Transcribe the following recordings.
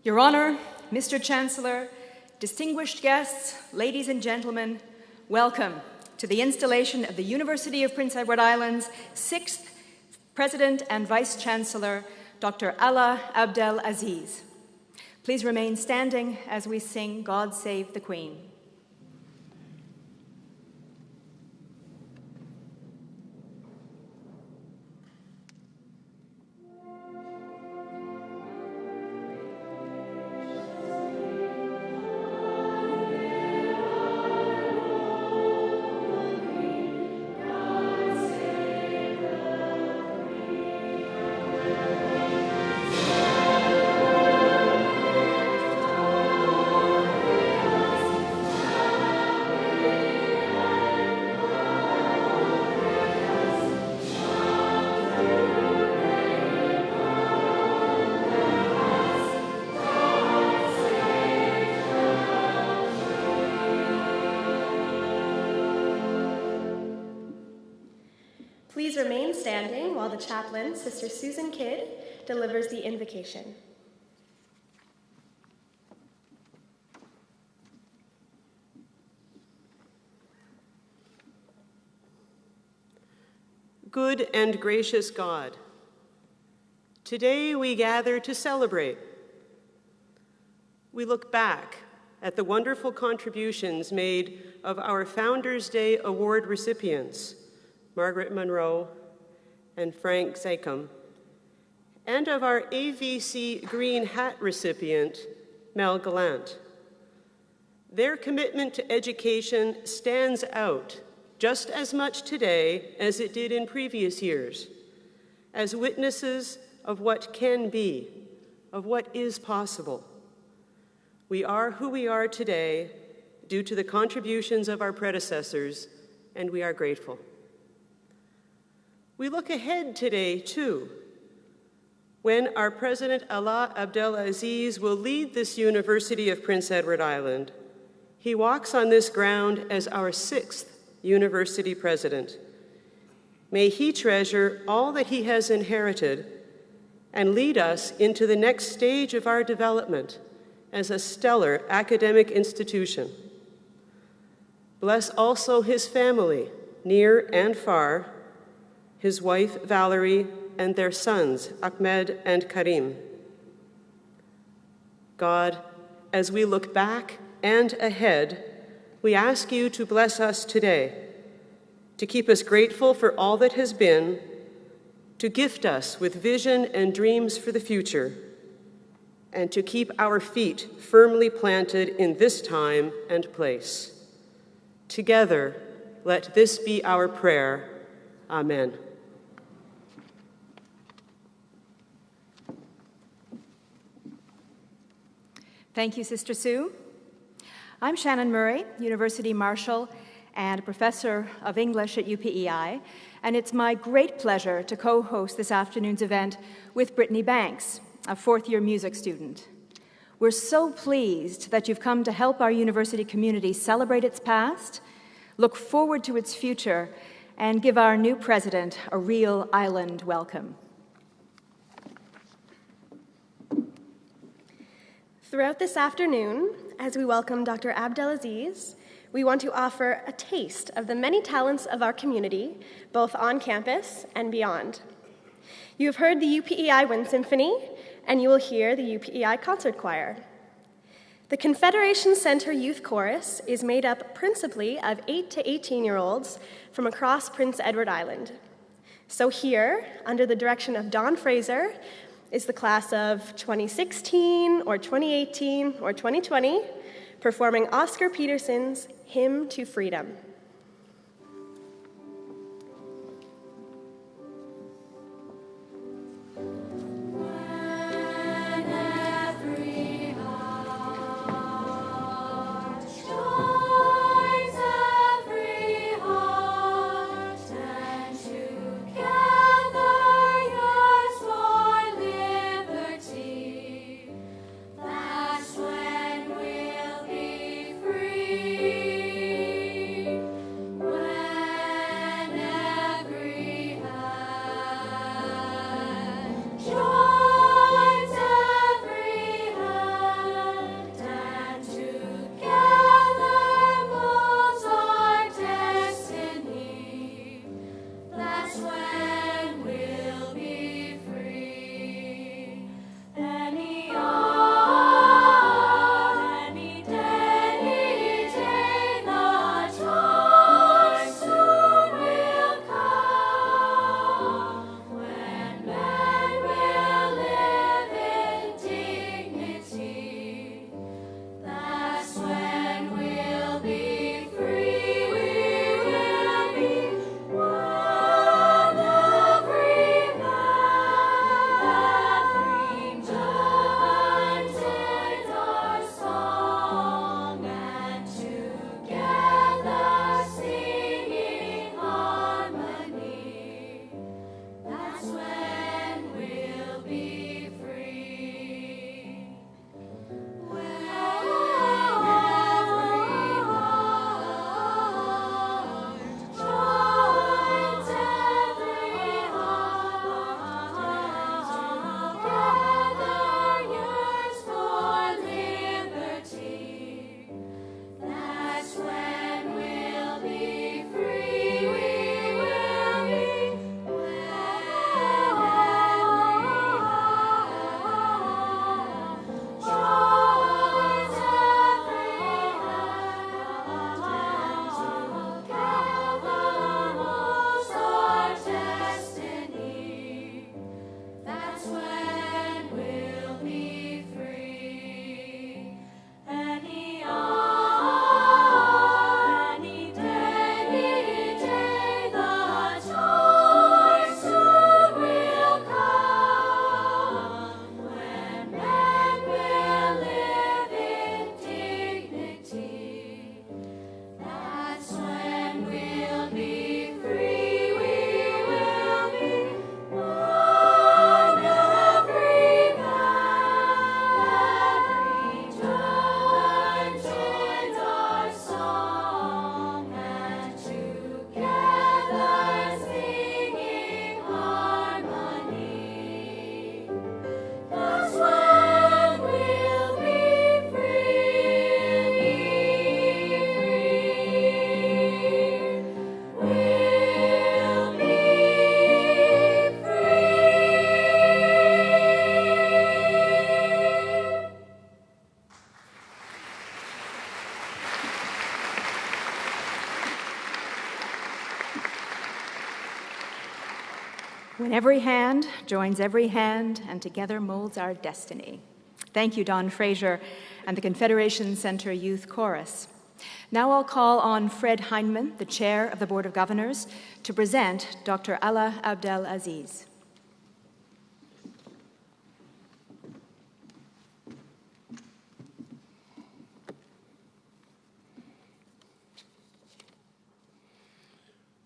Your Honor, Mr. Chancellor, distinguished guests, ladies and gentlemen, welcome to the installation of the University of Prince Edward Island's 6th President and Vice Chancellor, Dr. Alaa Abd-El-Aziz. Please remain standing as we sing God Save the Queen. Please remain standing while the chaplain, Sister Susan Kidd, delivers the invocation. Good and gracious God, today we gather to celebrate. We look back at the wonderful contributions made of our Founders Day Award recipients, Margaret Monroe and Frank Zachem, and of our AVC Green Hat recipient, Mel Gallant. Their commitment to education stands out just as much today as it did in previous years, as witnesses of what can be, of what is possible. We are who we are today due to the contributions of our predecessors, and we are grateful. We look ahead today, too, when our President Alaa Abd-El-Aziz will lead this University of Prince Edward Island. He walks on this ground as our 6th university president. May he treasure all that he has inherited and lead us into the next stage of our development as a stellar academic institution. Bless also his family, near and far, his wife, Valerie, and their sons, Ahmed and Karim. God, as we look back and ahead, we ask you to bless us today, to keep us grateful for all that has been, to gift us with vision and dreams for the future, and to keep our feet firmly planted in this time and place. Together, let this be our prayer. Amen. Thank you, Sister Sue. I'm Shannon Murray, University Marshal and Professor of English at UPEI, and it's my great pleasure to co-host this afternoon's event with Brittany Banks, a fourth-year music student. We're so pleased that you've come to help our university community celebrate its past, look forward to its future, and give our new president a real island welcome. Throughout this afternoon, as we welcome Dr. Abd-El-Aziz, we want to offer a taste of the many talents of our community, both on campus and beyond. You have heard the UPEI Wind Symphony, and you will hear the UPEI Concert Choir. The Confederation Center Youth Chorus is made up principally of 8 to 18-year-olds from across Prince Edward Island. So here, under the direction of Dawn Fraser, is the class of 2016 or 2018 or 2020 performing Oscar Peterson's Hymn to Freedom. That's when we'll be free. When every hand joins every hand and together molds our destiny. Thank you, Don Fraser and the Confederation Center Youth Chorus. Now I'll call on Fred Heinemann, the Chair of the Board of Governors, to present Dr. Alaa Abd-El-Aziz.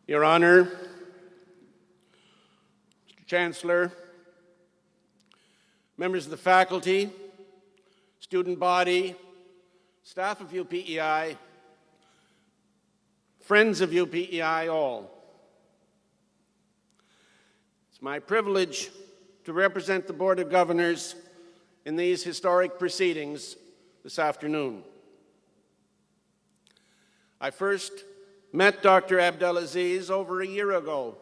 Your Honor, Mr. Chancellor, members of the faculty, student body, staff of UPEI, friends of UPEI all. It's my privilege to represent the Board of Governors in these historic proceedings this afternoon. I first met Dr. Abd-El-Aziz over a year ago,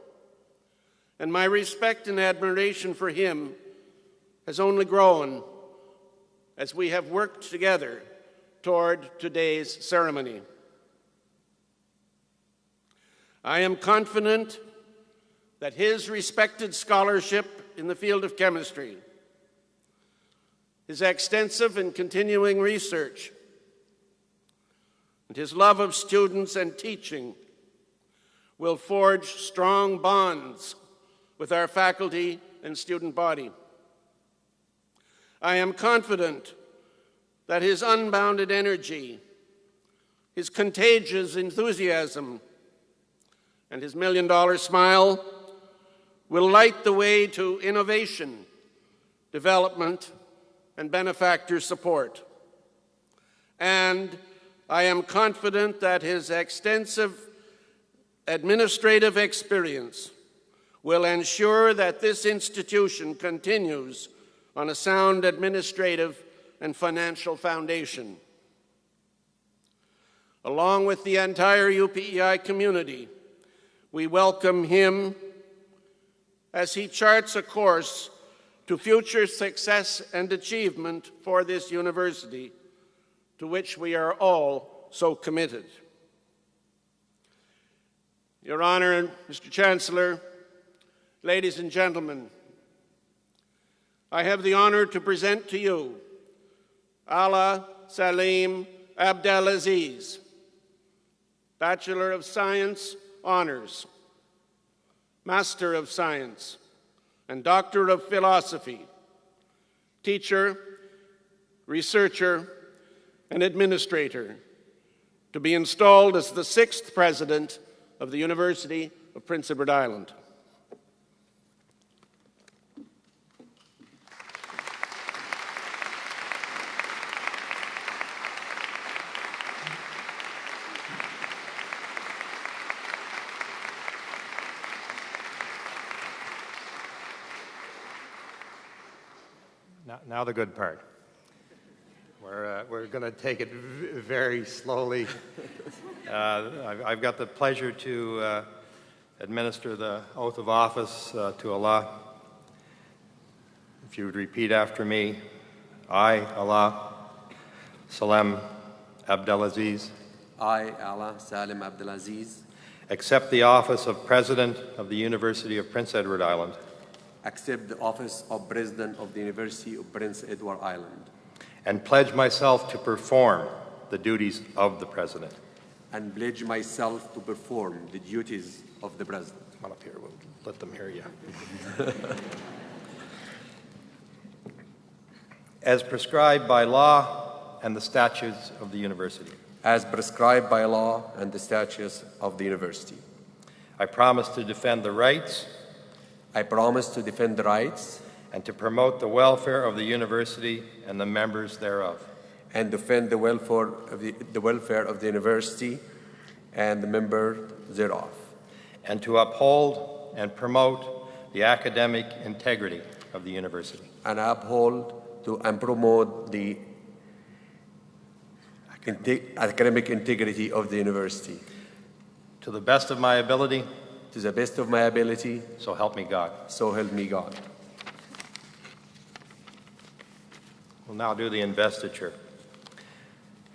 and my respect and admiration for him has only grown as we have worked together toward today's ceremony. I am confident that his respected scholarship in the field of chemistry, his extensive and continuing research, and his love of students and teaching will forge strong bonds with our faculty and student body. I am confident that his unbounded energy, his contagious enthusiasm, and his million-dollar smile will light the way to innovation, development, and benefactor support. And I am confident that his extensive administrative experience will ensure that this institution continues on a sound administrative and financial foundation. Along with the entire UPEI community, we welcome him as he charts a course to future success and achievement for this university, to which we are all so committed. Your Honor, Mr. Chancellor, ladies and gentlemen, I have the honor to present to you Alaa Salim Abd-El-Aziz, Bachelor of Science, Honors, Master of Science, and Doctor of Philosophy, teacher, researcher, and administrator, to be installed as the 6th President of the University of Prince Edward Island. Now the good part. We're going to take it very slowly. I've got the pleasure to administer the oath of office to Alaa. If you would repeat after me, I, Alaa Salim Abd-El-Aziz. I, Alaa Salim Abd-El-Aziz. Accept the office of President of the University of Prince Edward Island. Accept the office of President of the University of Prince Edward Island. And pledge myself to perform the duties of the President. And pledge myself to perform the duties of the President. Come on up here, we'll let them hear you. As prescribed by law and the statutes of the university. As prescribed by law and the statutes of the university. I promise to defend the rights. I promise to defend the rights. And to promote the welfare of the university and the members thereof. And defend the welfare of the university and the members thereof. And to uphold and promote the academic integrity of the university. And uphold and promote the academic integrity of the university. To the best of my ability. To the best of my ability. So help me God. So help me God. We'll now do the investiture.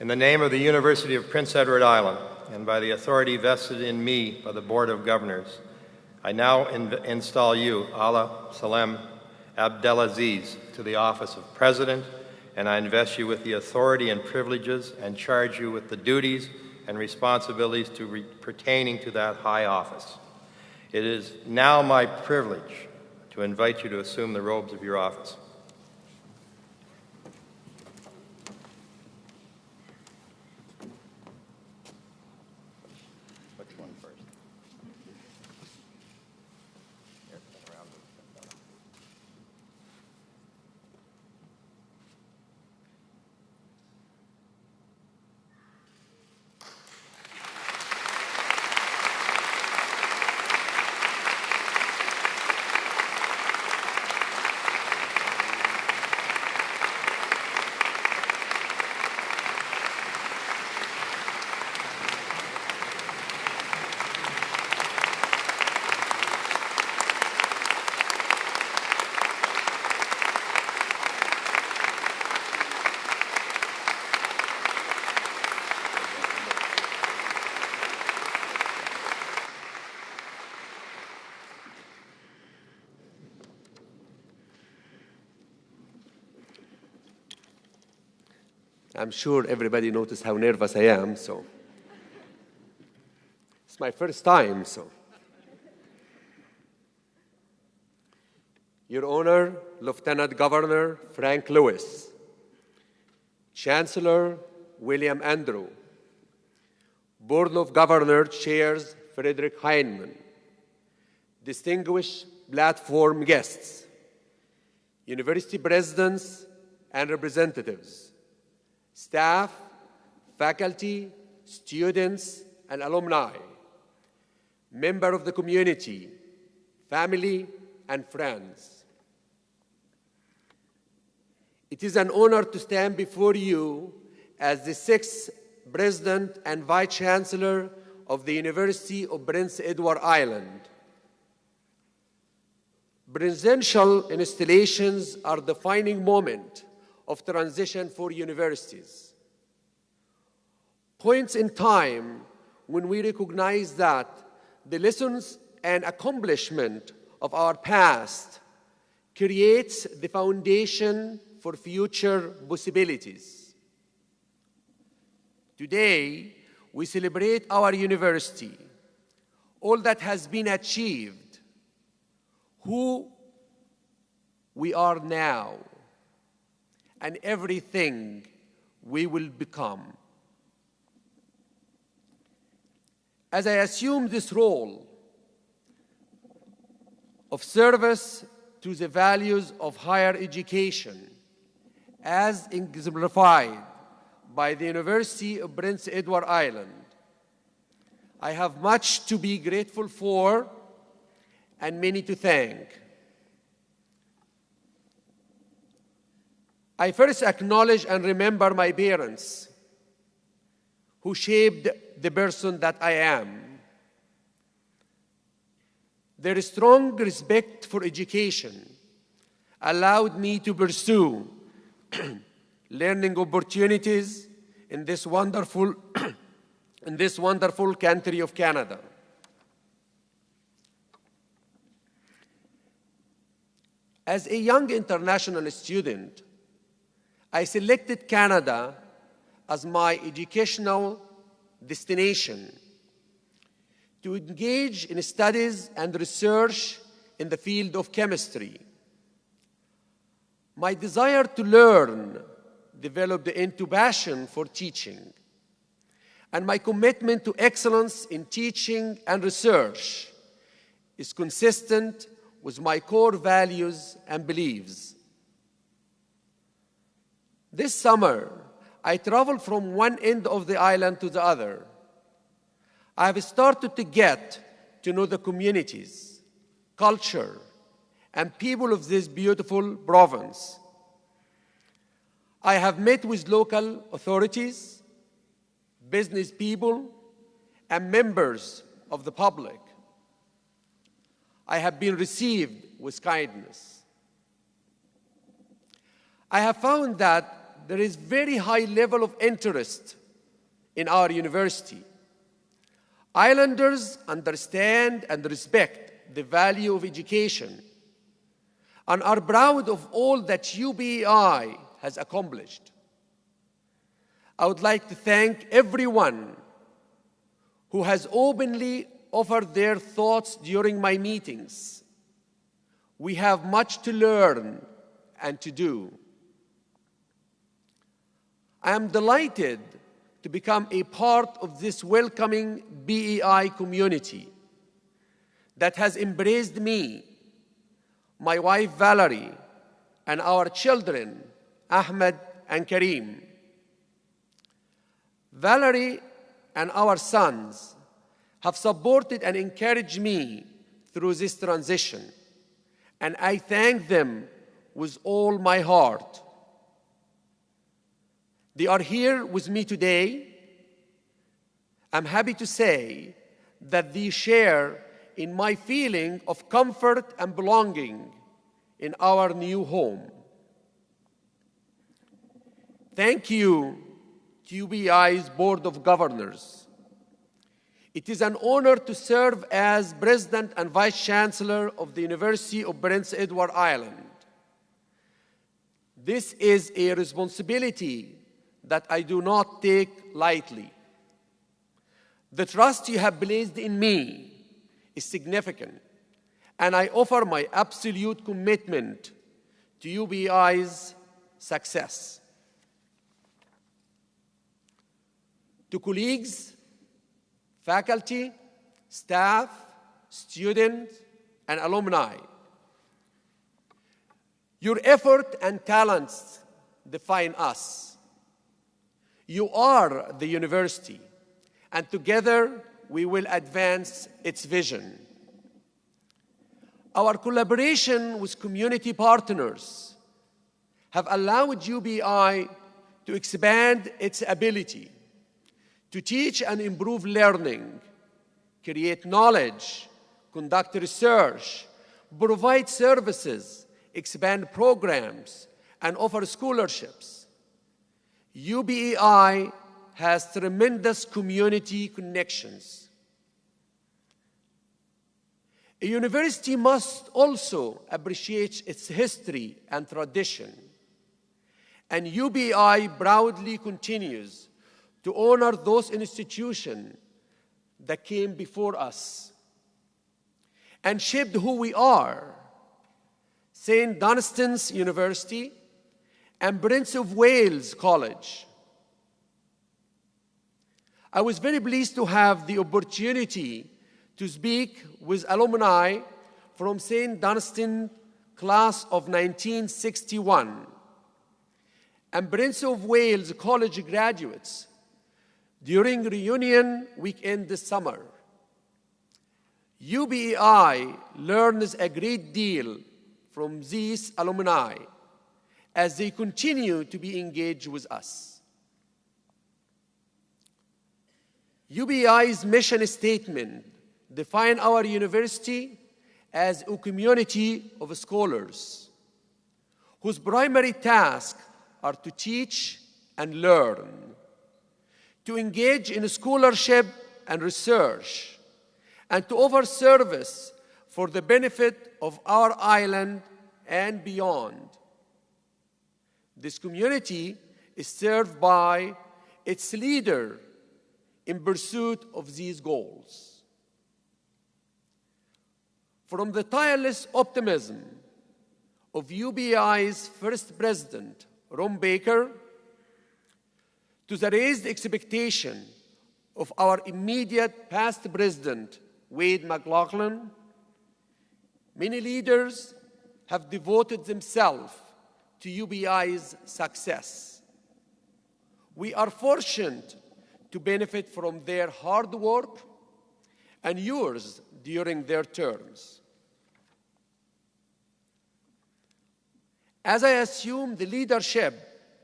In the name of the University of Prince Edward Island, and by the authority vested in me by the Board of Governors, I now install you, Alaa Abd-El-Aziz, to the office of President, and I invest you with the authority and privileges and charge you with the duties and responsibilities pertaining to that high office. It is now my privilege to invite you to assume the robes of your office. Which one first? Here, turn around. I'm sure everybody noticed how nervous I am, so it's my first time, so. Your Honor, Lieutenant Governor Frank Lewis, Chancellor William Andrew, Board of Governors Chairs Frederick Heinemann, distinguished platform guests, university presidents and representatives, staff, faculty, students, and alumni, members of the community, family, and friends. It is an honor to stand before you as the 6th President and Vice Chancellor of the University of Prince Edward Island. Presidential installations are the defining moment of transition for universities. Points in time when we recognize that the lessons and accomplishment of our past creates the foundation for future possibilities. Today, we celebrate our university, all that has been achieved, who we are now, and everything we will become. As I assume this role of service to the values of higher education, as exemplified by the University of Prince Edward Island, I have much to be grateful for and many to thank. I first acknowledge and remember my parents who shaped the person that I am. Their strong respect for education allowed me to pursue learning opportunities in this wonderful country of Canada. As a young international student, I selected Canada as my educational destination to engage in studies and research in the field of chemistry. My desire to learn developed into passion for teaching, and my commitment to excellence in teaching and research is consistent with my core values and beliefs. This summer, I traveled from one end of the island to the other. I have started to get to know the communities, culture, and people of this beautiful province. I have met with local authorities, business people, and members of the public. I have been received with kindness. I have found that there is very high level of interest in our university. Islanders understand and respect the value of education and are proud of all that UBEI has accomplished. I would like to thank everyone who has openly offered their thoughts during my meetings. We have much to learn and to do. I am delighted to become a part of this welcoming BEI community that has embraced me, my wife Valerie, and our children, Ahmed and Kareem. Valerie and our sons have supported and encouraged me through this transition, and I thank them with all my heart. They are here with me today. I'm happy to say that they share in my feeling of comfort and belonging in our new home. Thank you to UBEI's Board of Governors. It is an honor to serve as President and Vice Chancellor of the University of Prince Edward Island. This is a responsibility that I do not take lightly. The trust you have placed in me is significant, and I offer my absolute commitment to UBEI's success. To colleagues, faculty, staff, students, and alumni, your effort and talents define us. You are the university, and together we will advance its vision. Our collaboration with community partners have allowed UBEI to expand its ability to teach and improve learning, create knowledge, conduct research, provide services, expand programs, and offer scholarships. UBEI has tremendous community connections. A university must also appreciate its history and tradition, and UBEI proudly continues to honor those institutions that came before us and shaped who we are. St. Dunstan's University and Prince of Wales College. I was very pleased to have the opportunity to speak with alumni from St. Dunstan class of 1961 and Prince of Wales College graduates during reunion weekend this summer. UBEI learns a great deal from these alumni as they continue to be engaged with us. UBEI's mission statement defines our university as a community of scholars whose primary tasks are to teach and learn, to engage in scholarship and research, and to offer service for the benefit of our island and beyond. This community is served by its leader in pursuit of these goals. From the tireless optimism of UBEI's first president, Ron Baker, to the raised expectation of our immediate past president, Wade McLaughlin, many leaders have devoted themselves to UBEI's success. We are fortunate to benefit from their hard work and yours during their terms. As I assume the leadership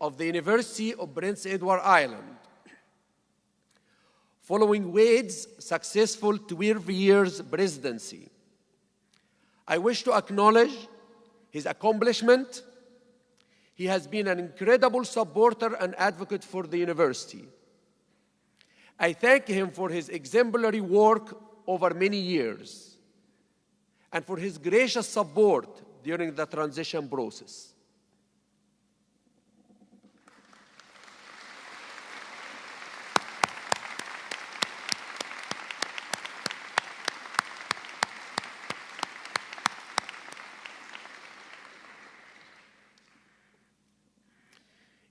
of the University of Prince Edward Island, following Wade's successful 12 years presidency, I wish to acknowledge his accomplishment. He has been an incredible supporter and advocate for the university. I thank him for his exemplary work over many years. and for his gracious support during the transition process.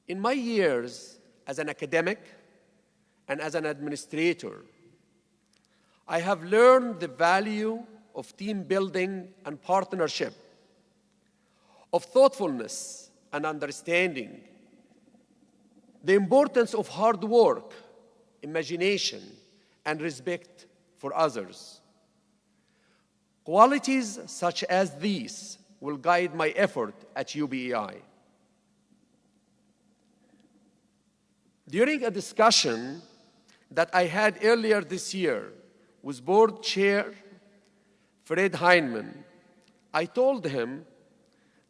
In my years as an academic and as an administrator, I have learned the value of team building and partnership, of thoughtfulness and understanding, the importance of hard work, imagination, and respect for others. Qualities such as these will guide my effort at UBEI. During a discussion that I had earlier this year with Board Chair Fred Heinemann, I told him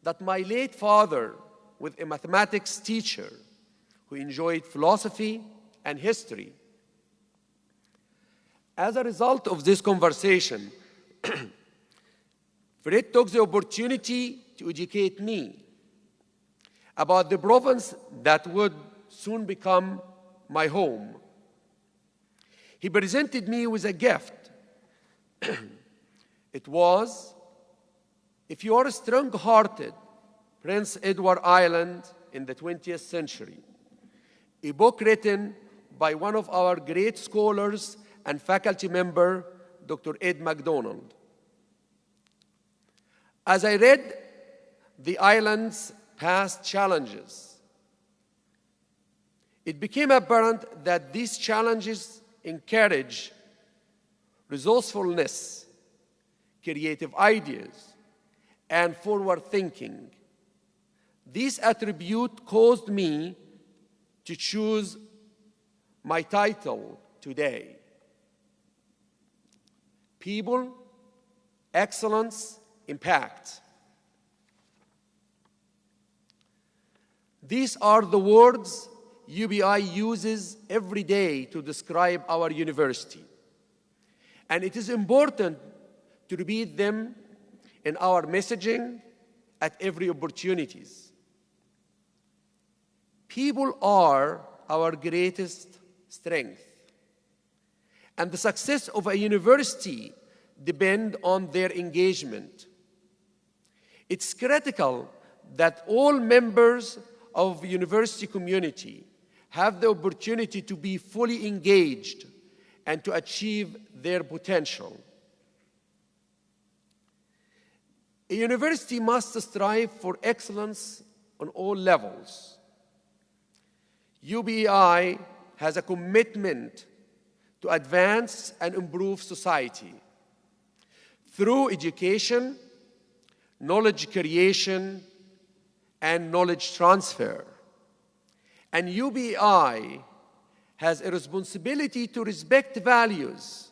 that my late father was a mathematics teacher who enjoyed philosophy and history. As a result of this conversation, Fred took the opportunity to educate me about the province that would soon become my home. He presented me with a gift. It was, "If you are strong-hearted, Prince Edward Island in the 20th century," a book written by one of our great scholars and faculty member, Dr. Ed MacDonald. As I read the island's past challenges, it became apparent that these challenges encourage resourcefulness, creative ideas, and forward thinking. These attributes caused me to choose my title today: People, Excellence, Impact. These are the words UBI uses every day to describe our university, and it is important to repeat them in our messaging at every opportunity. People are our greatest strength, and the success of a university depends on their engagement. It's critical that all members of the university community have the opportunity to be fully engaged and to achieve their potential. A university must strive for excellence on all levels. UBEI has a commitment to advance and improve society through education, knowledge creation, and knowledge transfer. And UBEI has a responsibility to respect values,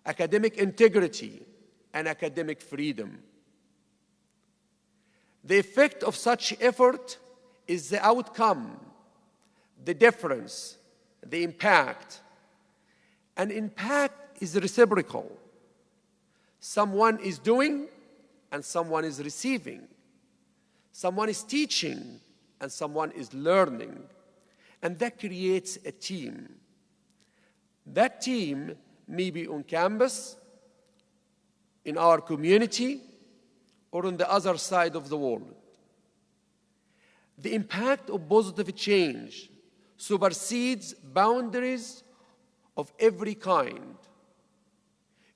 academic integrity, and academic freedom. The effect of such effort is the outcome, the difference, the impact. And impact is reciprocal. Someone is doing and someone is receiving. Someone is teaching and someone is learning. And that creates a team. That team may be on campus, in our community, or on the other side of the world. The impact of positive change supersedes boundaries of every kind.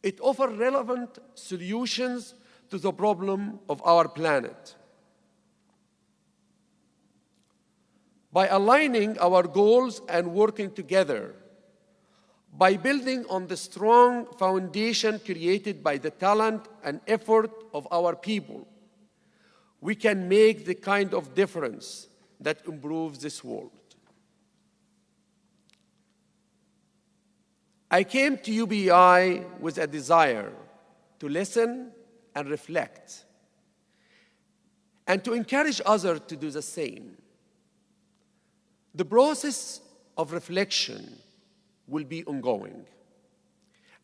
It offers relevant solutions to the problem of our planet. By aligning our goals and working together, by building on the strong foundation created by the talent and effort of our people, we can make the kind of difference that improves this world. I came to UBI with a desire to listen and reflect, and to encourage others to do the same. The process of reflection will be ongoing,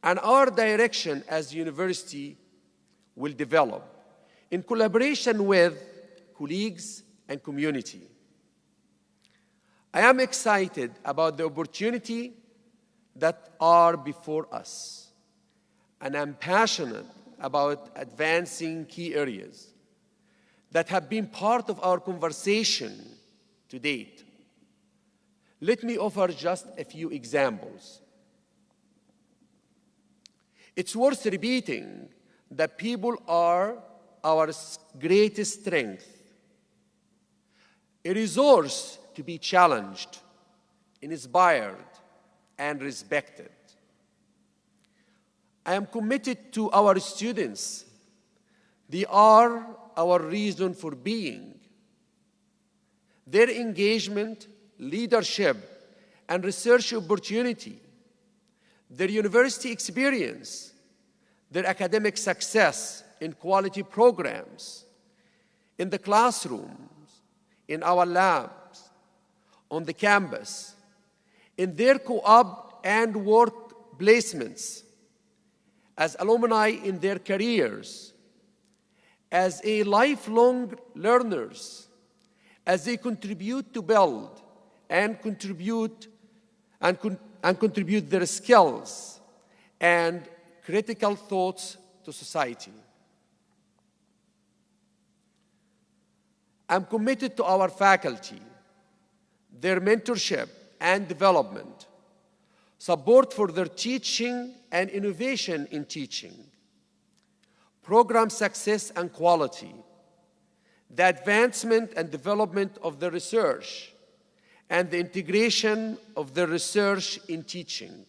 and our direction as a university will develop in collaboration with colleagues and community. I am excited about the opportunity that are before us, and I'm passionate about advancing key areas that have been part of our conversation to date. Let me offer just a few examples. It's worth repeating that people are our greatest strength, a resource to be challenged, inspired, and respected. I am committed to our students. They are our reason for being. Their engagement, leadership, and research opportunity, their university experience, their academic success in quality programs, in the classrooms, in our labs, on the campus, in their co-op and work placements, as alumni in their careers, as a lifelong learners, as they contribute to build and contribute their skills and critical thoughts to society. I'm committed to our faculty, their mentorship and development, support for their teaching and innovation in teaching, program success and quality, the advancement and development of the research, and the integration of the research in teaching.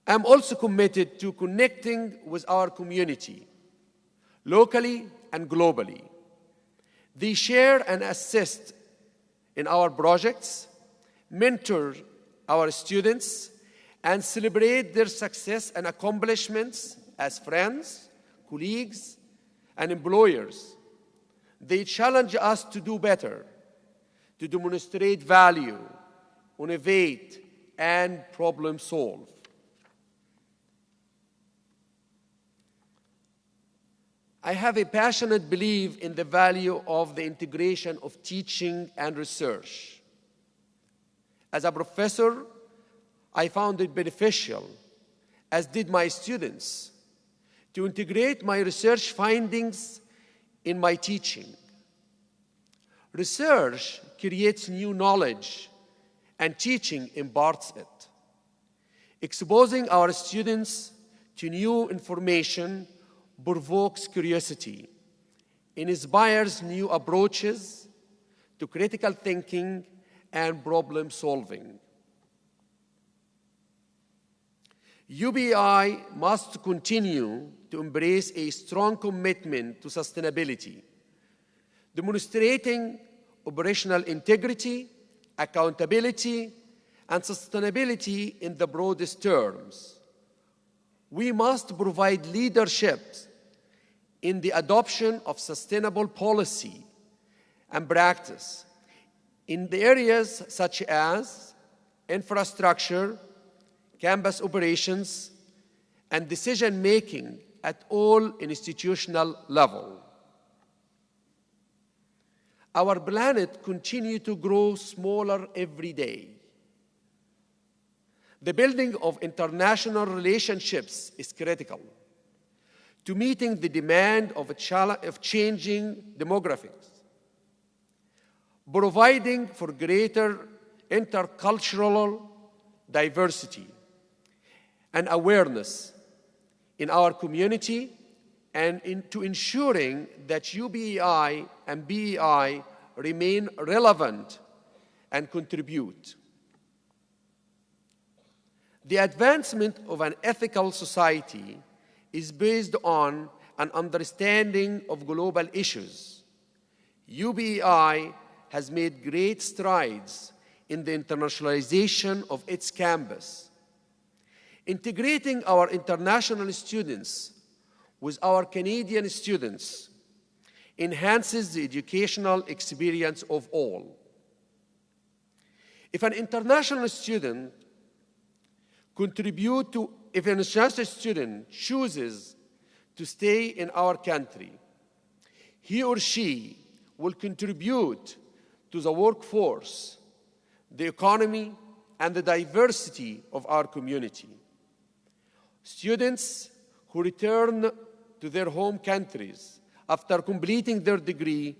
I'm also committed to connecting with our community, locally and globally. They share and assist in our projects, mentor our students, and celebrate their success and accomplishments as friends, colleagues, and employers. They challenge us to do better, to demonstrate value, innovate, and problem solve. I have a passionate belief in the value of the integration of teaching and research. As a professor, I found it beneficial, as did my students, to integrate my research findings in my teaching. Research creates new knowledge, and teaching imparts it. Exposing our students to new information provokes curiosity, inspires new approaches to critical thinking and problem solving. UBI must continue to embrace a strong commitment to sustainability, demonstrating operational integrity, accountability, and sustainability in the broadest terms. We must provide leadership in the adoption of sustainable policy and practice in the areas such as infrastructure, campus operations, and decision-making at all institutional levels. Our planet continues to grow smaller every day. The building of international relationships is critical to meeting the demand of changing demographics, providing for greater intercultural diversity and awareness in our community, and to ensuring that UBEI and BEI remain relevant and contribute. The advancement of an ethical society is based on an understanding of global issues. UBEI has made great strides in the internationalization of its campus. Integrating our international students with our Canadian students enhances the educational experience of all. If an international student chooses to stay in our country. He or she will contribute to the workforce, the economy, and the diversity of our community. Students who return to their home countries after completing their degree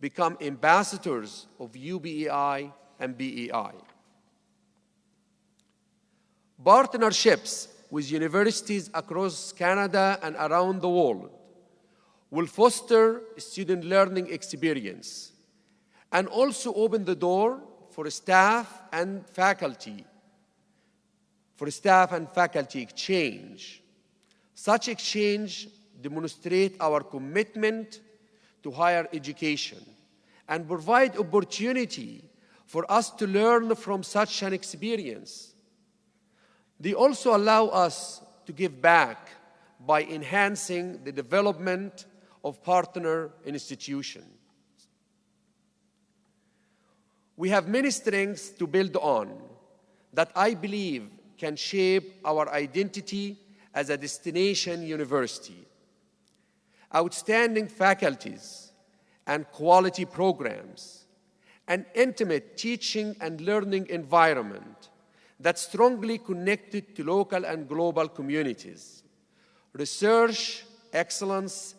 become ambassadors of UBEI and BEI. Partnerships with universities across Canada and around the world will foster student learning experience and also open the door for staff and faculty exchange. Such exchange demonstrates our commitment to higher education and provide opportunity for us to learn from such an experience. They also allow us to give back by enhancing the development of partner institutions. We have many strengths to build on that I believe can shape our identity as a destination university. Outstanding faculties and quality programs, an intimate teaching and learning environment that's strongly connected to local and global communities, research, excellence,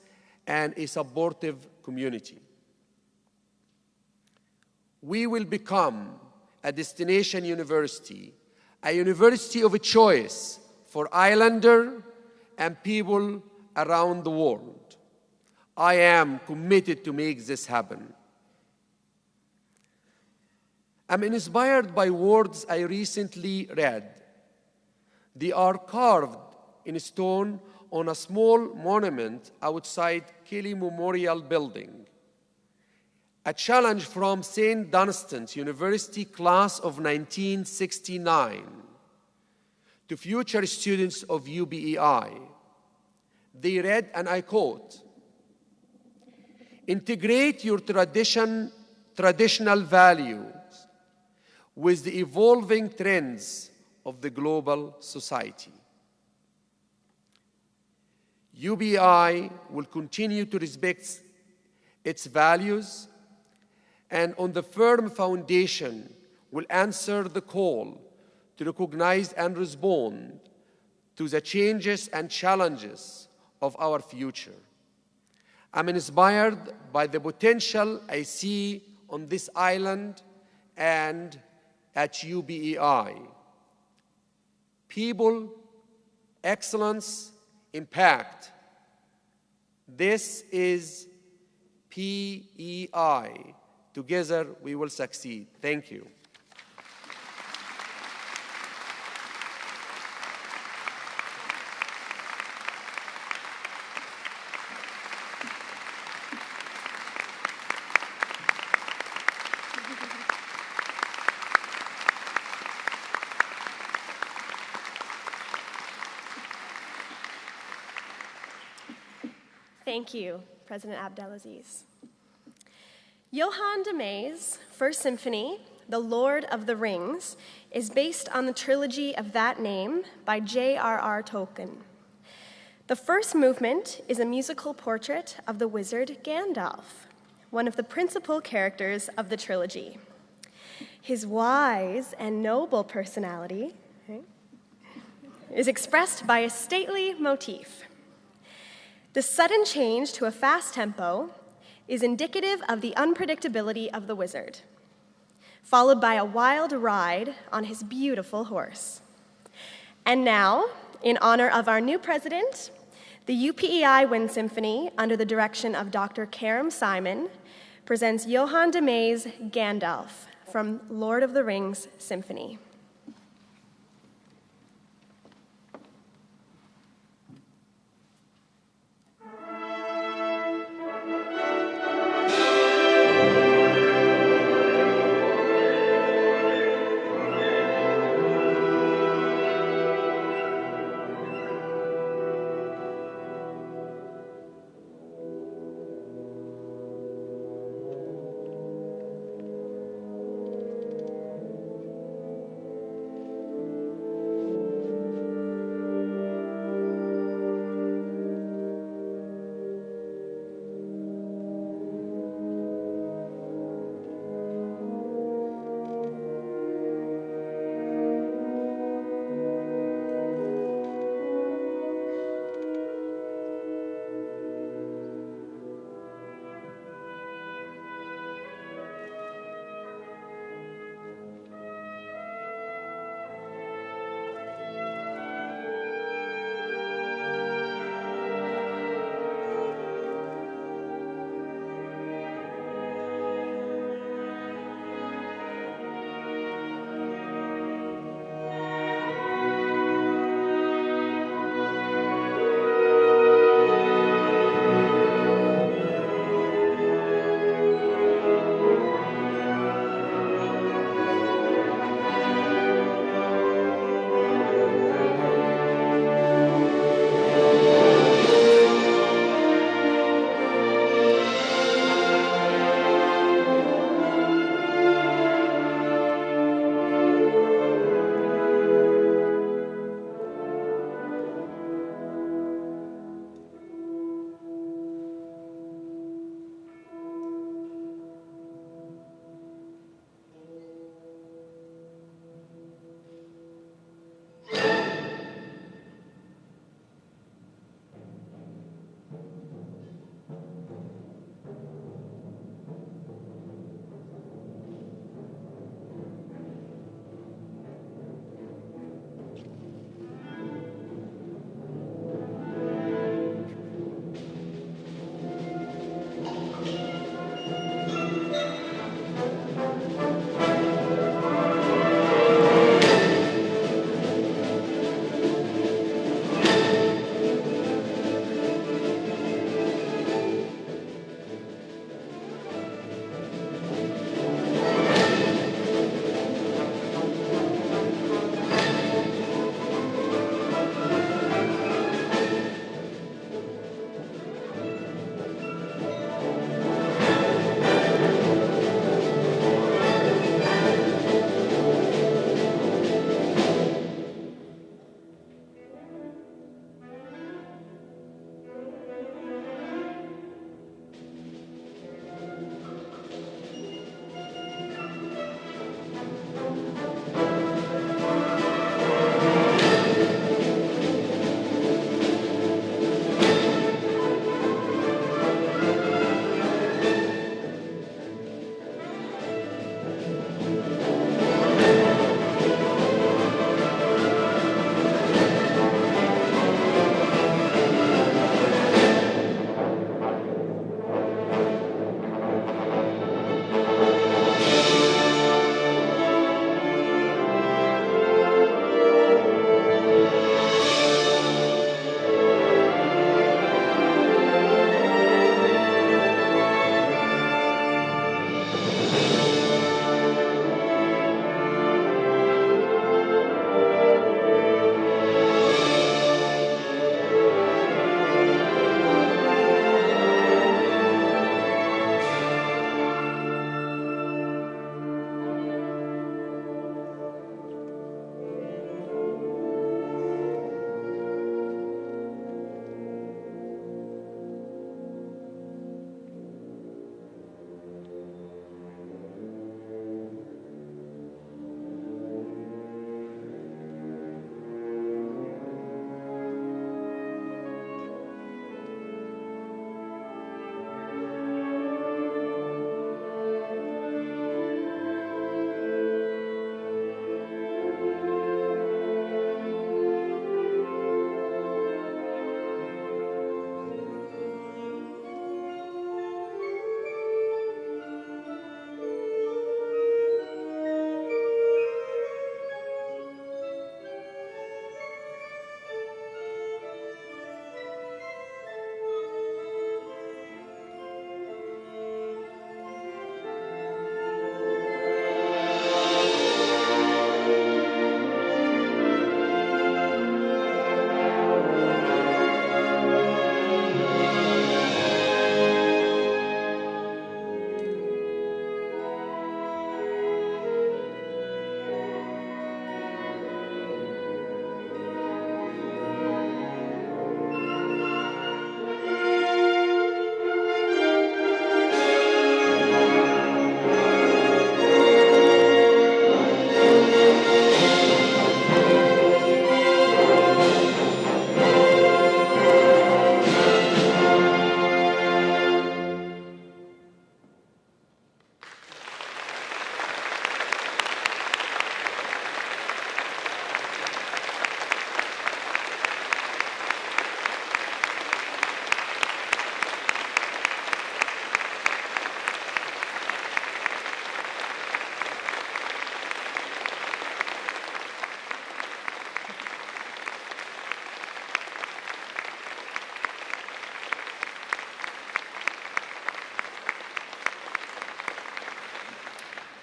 and a supportive community. We will become a destination university, a university of choice for Islander and people around the world. I am committed to make this happen. I'm inspired by words I recently read. They are carved in stone on a small monument outside Kelly Memorial Building. A challenge from St. Dunstan's University class of 1969 to future students of UBEI. They read, and I quote, "Integrate your traditional values with the evolving trends of the global society." UBI will continue to respect its values and on the firm foundation will answer the call to recognize and respond to the changes and challenges of our future. I'm inspired by the potential I see on this island and at UBEI. People, excellence, impact. This is PEI. Together we will succeed. Thank you. Thank you, President Abd-El-Aziz. Johann de Meij's First Symphony, The Lord of the Rings, is based on the trilogy of that name by J.R.R. Tolkien. The first movement is a musical portrait of the wizard Gandalf, one of the principal characters of the trilogy. His wise and noble personality is expressed by a stately motif. The sudden change to a fast tempo is indicative of the unpredictability of the wizard, followed by a wild ride on his beautiful horse. And now, in honor of our new president, the UPEI Wind Symphony, under the direction of Dr. Karim Simon, presents Johann de Meij's Gandalf from Lord of the Rings Symphony.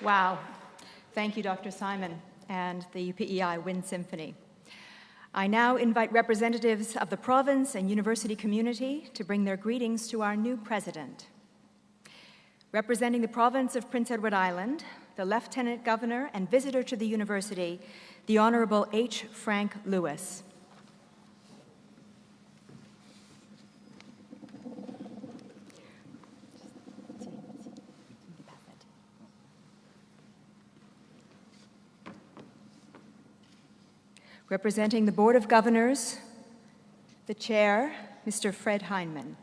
Wow. Thank you, Dr. Simon and the UPEI Wind Symphony. I now invite representatives of the province and university community to bring their greetings to our new president. Representing the province of Prince Edward Island, the Lieutenant Governor and visitor to the university, the Honorable H. Frank Lewis. Representing the Board of Governors, the Chair, Mr. Fred Heinemann.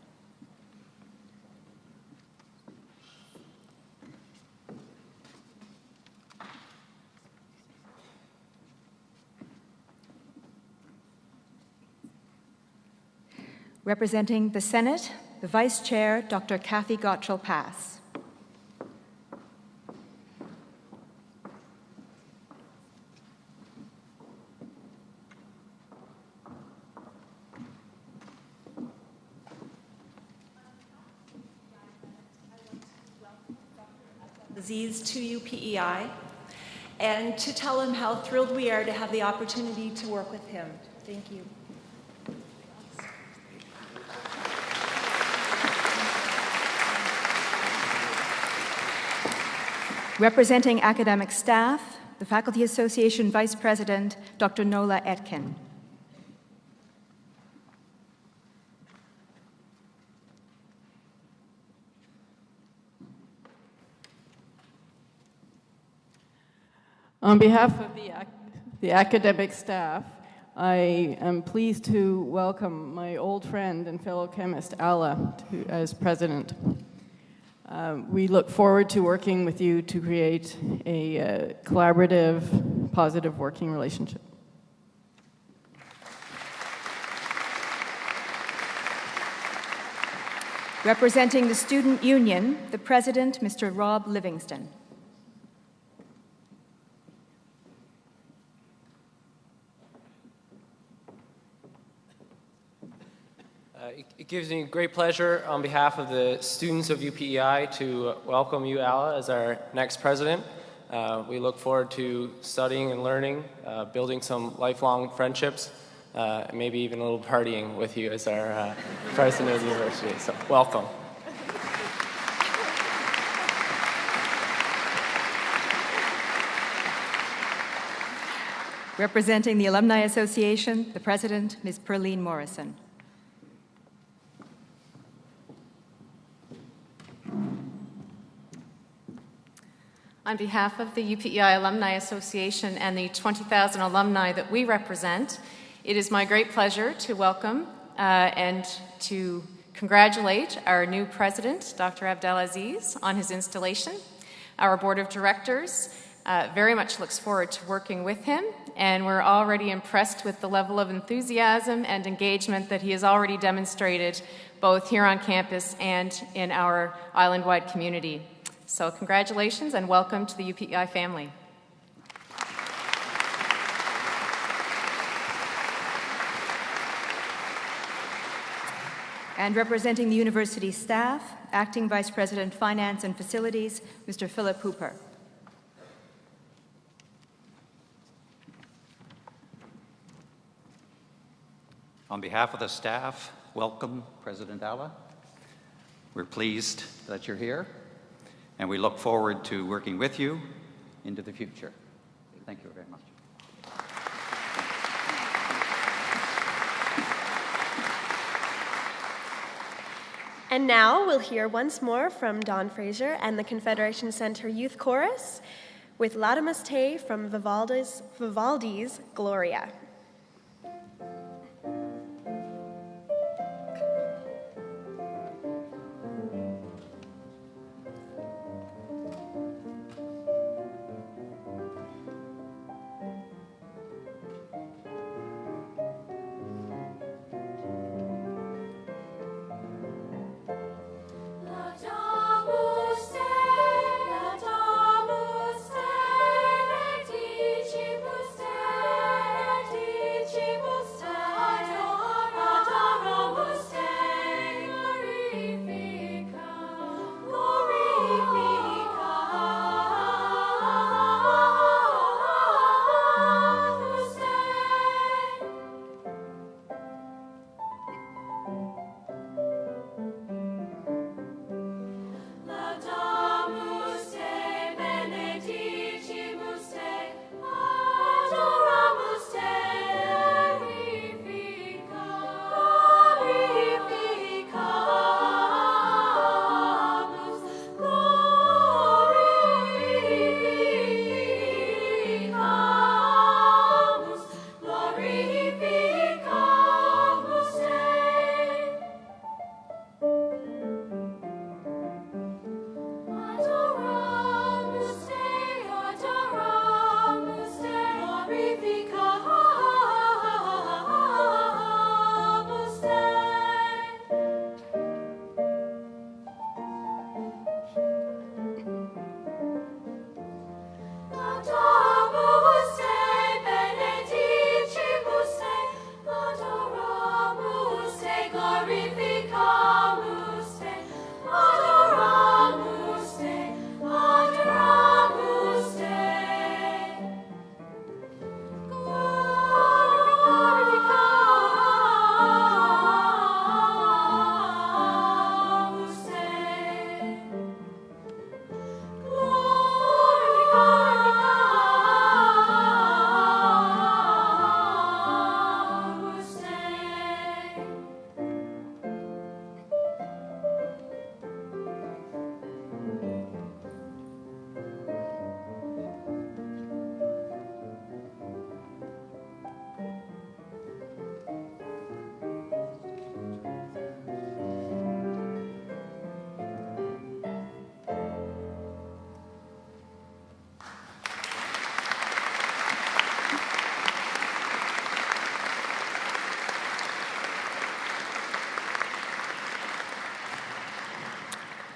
Representing the Senate, the Vice Chair, Dr. Kathy Gottschall-Pass. Aziz to UPEI, and to tell him how thrilled we are to have the opportunity to work with him. Thank you. Representing academic staff, the Faculty Association Vice President, Dr. Nola Etkin. On behalf of the academic staff, I am pleased to welcome my old friend and fellow chemist, Alaa, as president. We look forward to working with you to create a collaborative, positive working relationship. Representing the Student Union, the President, Mr. Rob Livingston. It gives me great pleasure on behalf of the students of UPEI to welcome you, Alaa, as our next president. We look forward to studying and learning, building some lifelong friendships, and maybe even a little partying with you as our president of the university. So, welcome. Representing the Alumni Association, the President, Ms. Perlene Morrison. On behalf of the UPEI Alumni Association and the 20,000 alumni that we represent, it is my great pleasure to welcome and to congratulate our new president, Dr. Abd-El-Aziz, on his installation. Our board of directors very much looks forward to working with him, and we're already impressed with the level of enthusiasm and engagement that he has already demonstrated both here on campus and in our island-wide community. So congratulations and welcome to the UPEI family. And representing the university staff, Acting Vice President, Finance and Facilities, Mr. Philip Hooper. On behalf of the staff, welcome, President Alaa. We're pleased that you're here, and we look forward to working with you into the future. Thank you very much. And now we'll hear once more from Don Fraser and the Confederation Center Youth Chorus with Laudamus Te from Vivaldi's Gloria. Te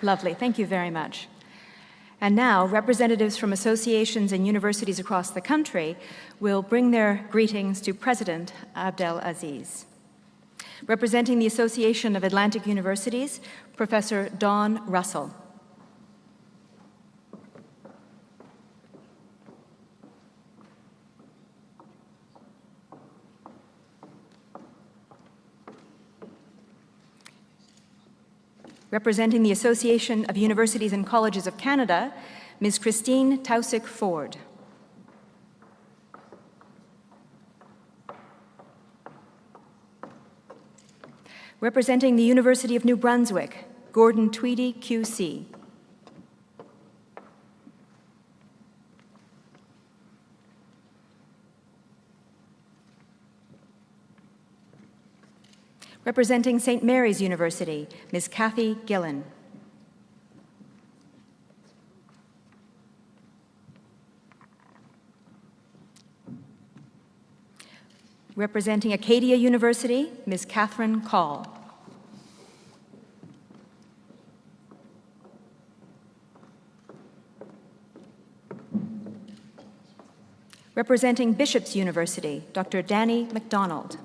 Lovely. Thank you very much. And now, representatives from associations and universities across the country will bring their greetings to President Abd-El-Aziz. Representing the Association of Atlantic Universities, Professor Dawn Russell. Representing the Association of Universities and Colleges of Canada, Ms. Christine Taussig-Ford. Representing the University of New Brunswick, Gordon Tweedy, QC. Representing St. Mary's University, Ms. Kathy Gillen. Representing Acadia University, Ms. Catherine Call. Representing Bishop's University, Dr. Danny MacDonald.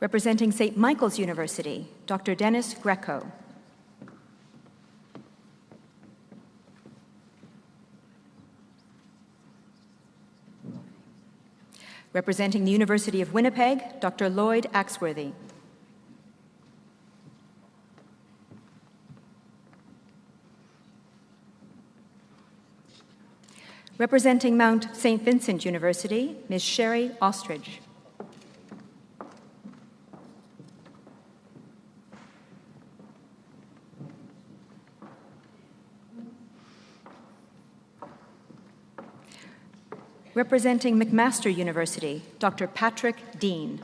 Representing St. Michael's University, Dr. Dennis Greco. Representing the University of Winnipeg, Dr. Lloyd Axworthy. Representing Mount St. Vincent University, Ms. Sherry Ostrich. Representing McMaster University, Dr. Patrick Dean.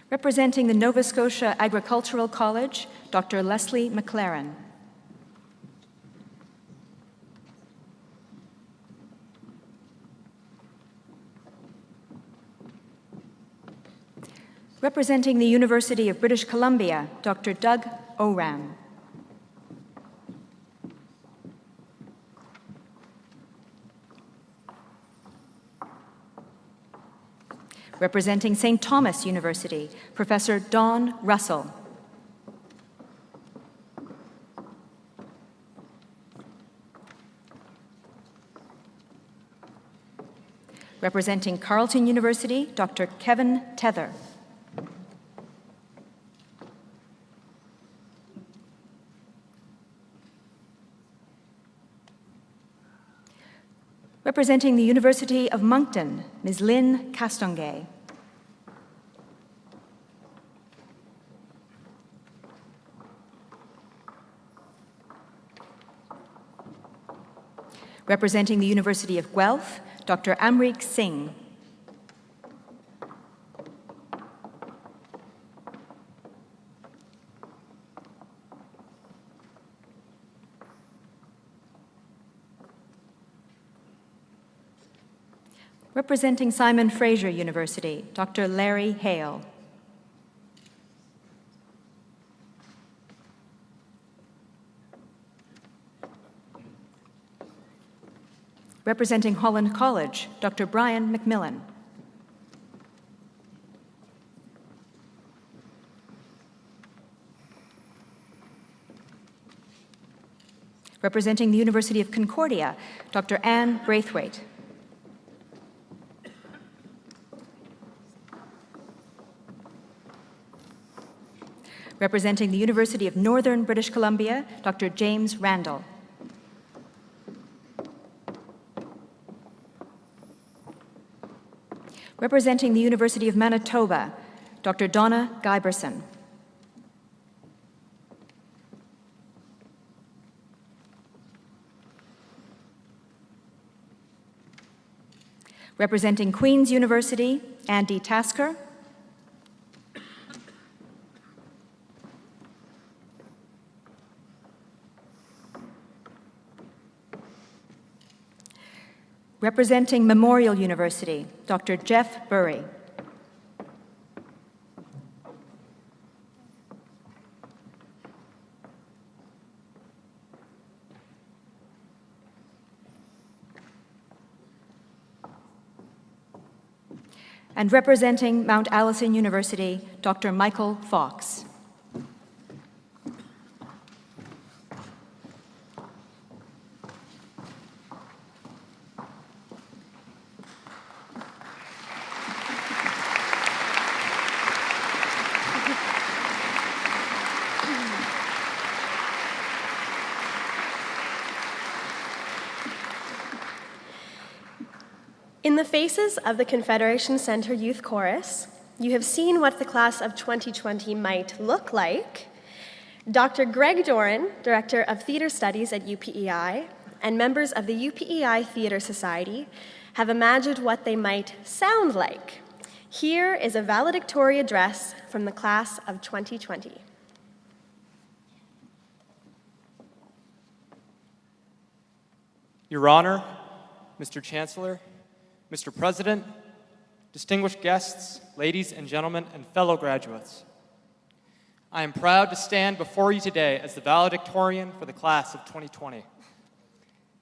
Representing the Nova Scotia Agricultural College, Dr. Leslie McLaren. Representing the University of British Columbia, Dr. Doug Oram. Representing St. Thomas University, Professor Dawn Russell. Representing Carleton University, Dr. Kevin Tether. Representing the University of Moncton, Ms. Lynn Castonguay. Representing the University of Guelph, Dr. Amrik Singh. Representing Simon Fraser University, Dr. Larry Hale. Representing Holland College, Dr. Brian McMillan. Representing the University of Concordia, Dr. Anne Braithwaite. Representing the University of Northern British Columbia, Dr. James Randall. Representing the University of Manitoba, Dr. Donna Giberson. Representing Queen's University, Andy Tasker. Representing Memorial University, Dr. Jeff Burry. And representing Mount Allison University, Dr. Michael Fox. In the faces of the Confederation Center Youth Chorus, you have seen what the class of 2020 might look like. Dr. Greg Doran, Director of Theater Studies at UPEI, and members of the UPEI Theater Society have imagined what they might sound like. Here is a valedictory address from the class of 2020. Your Honor, Mr. Chancellor, Mr. President, distinguished guests, ladies and gentlemen, and fellow graduates, I am proud to stand before you today as the valedictorian for the class of 2020.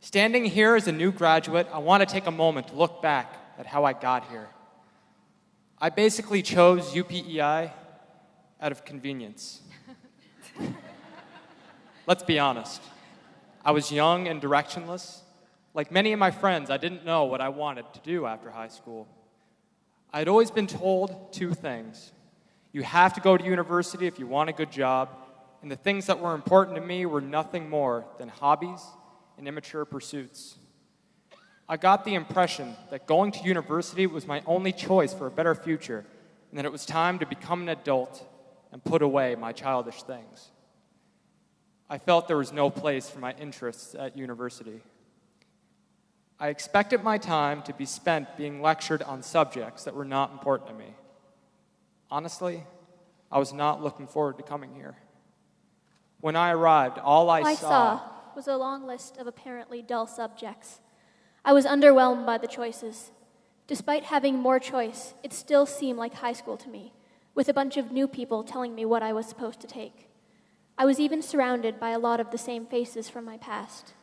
Standing here as a new graduate, I want to take a moment to look back at how I got here. I basically chose UPEI out of convenience. Let's be honest. I was young and directionless. Like many of my friends, I didn't know what I wanted to do after high school. I'd always been told two things. You have to go to university if you want a good job, and the things that were important to me were nothing more than hobbies and immature pursuits. I got the impression that going to university was my only choice for a better future, and that it was time to become an adult and put away my childish things. I felt there was no place for my interests at university. I expected my time to be spent being lectured on subjects that were not important to me. Honestly, I was not looking forward to coming here. When I arrived, all I saw was a long list of apparently dull subjects. I was underwhelmed by the choices. Despite having more choice, it still seemed like high school to me, with a bunch of new people telling me what I was supposed to take. I was even surrounded by a lot of the same faces from my past.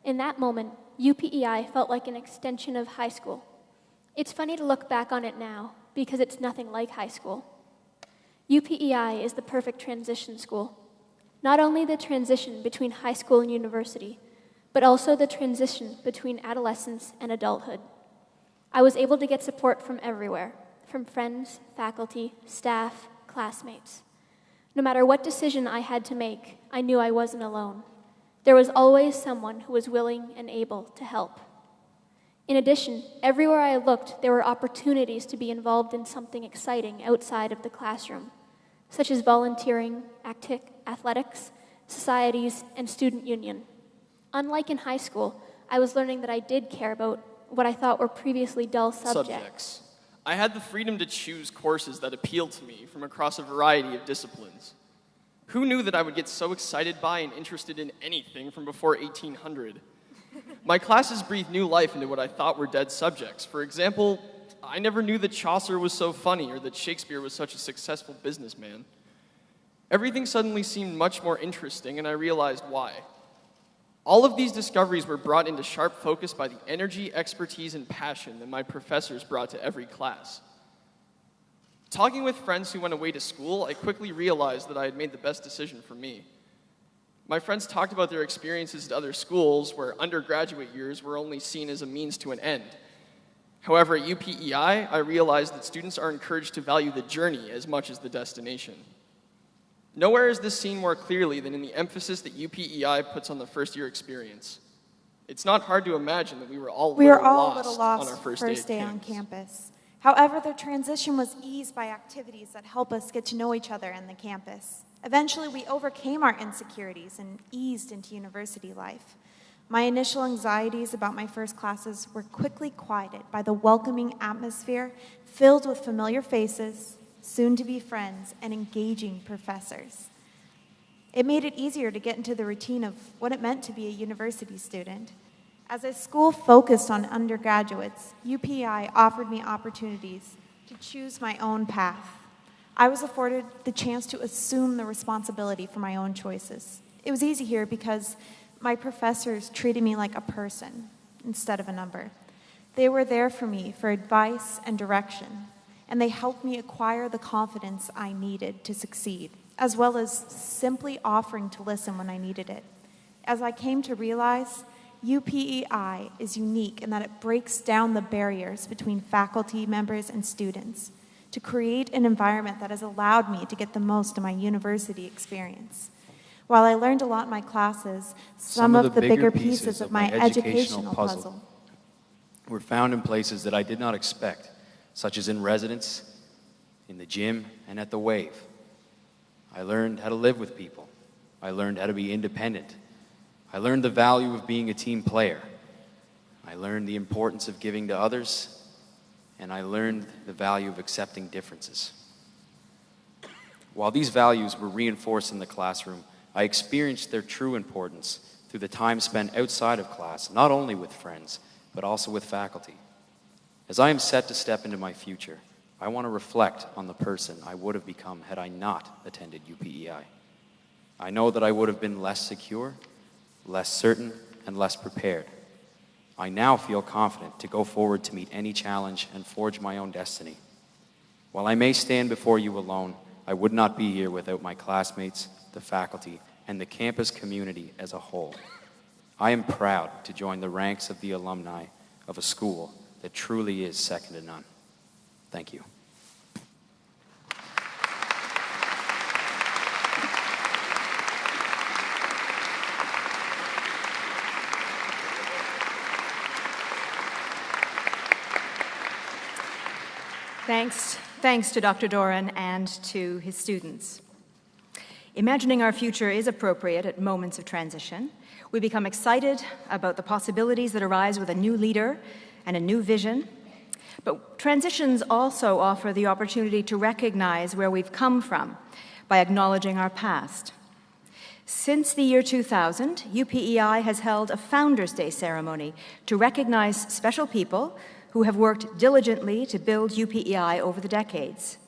In that moment, UPEI felt like an extension of high school. It's funny to look back on it now, because it's nothing like high school. UPEI is the perfect transition school. Not only the transition between high school and university, but also the transition between adolescence and adulthood. I was able to get support from everywhere, from friends, faculty, staff, classmates. No matter what decision I had to make, I knew I wasn't alone. There was always someone who was willing and able to help. In addition, everywhere I looked, there were opportunities to be involved in something exciting outside of the classroom, such as volunteering, athletics, societies, and student union. Unlike in high school, I was learning that I did care about what I thought were previously dull subjects. I had the freedom to choose courses that appealed to me from across a variety of disciplines. Who knew that I would get so excited by and interested in anything from before 1800? My classes breathed new life into what I thought were dead subjects. For example, I never knew that Chaucer was so funny or that Shakespeare was such a successful businessman. Everything suddenly seemed much more interesting, and I realized why. All of these discoveries were brought into sharp focus by the energy, expertise, and passion that my professors brought to every class. Talking with friends who went away to school, I quickly realized that I had made the best decision for me. My friends talked about their experiences at other schools where undergraduate years were only seen as a means to an end. However, at UPEI, I realized that students are encouraged to value the journey as much as the destination. Nowhere is this seen more clearly than in the emphasis that UPEI puts on the first-year experience. It's not hard to imagine that we were all a little lost on our first day on campus. However, the transition was eased by activities that help us get to know each other in the campus. Eventually, we overcame our insecurities and eased into university life. My initial anxieties about my first classes were quickly quieted by the welcoming atmosphere filled with familiar faces, soon-to-be friends, and engaging professors. It made it easier to get into the routine of what it meant to be a university student. As a school focused on undergraduates, UPEI offered me opportunities to choose my own path. I was afforded the chance to assume the responsibility for my own choices. It was easy here because my professors treated me like a person instead of a number. They were there for me for advice and direction, and they helped me acquire the confidence I needed to succeed, as well as simply offering to listen when I needed it. As I came to realize, UPEI is unique in that it breaks down the barriers between faculty members and students to create an environment that has allowed me to get the most of my university experience. While I learned a lot in my classes, some of the bigger pieces of my educational puzzle were found in places that I did not expect, such as in residence, in the gym, and at the Wave. I learned how to live with people. I learned how to be independent. I learned the value of being a team player. I learned the importance of giving to others, and I learned the value of accepting differences. While these values were reinforced in the classroom, I experienced their true importance through the time spent outside of class, not only with friends, but also with faculty. As I am set to step into my future, I want to reflect on the person I would have become had I not attended UPEI. I know that I would have been less secure, less certain, and less prepared. I now feel confident to go forward to meet any challenge and forge my own destiny. While I may stand before you alone, I would not be here without my classmates, the faculty, and the campus community as a whole. I am proud to join the ranks of the alumni of a school that truly is second to none. Thank you. Thanks to Dr. Doran and to his students. Imagining our future is appropriate at moments of transition. We become excited about the possibilities that arise with a new leader and a new vision. But transitions also offer the opportunity to recognize where we've come from by acknowledging our past. Since the year 2000, UPEI has held a Founders' Day ceremony to recognize special people who have worked diligently to build UPEI over the decades.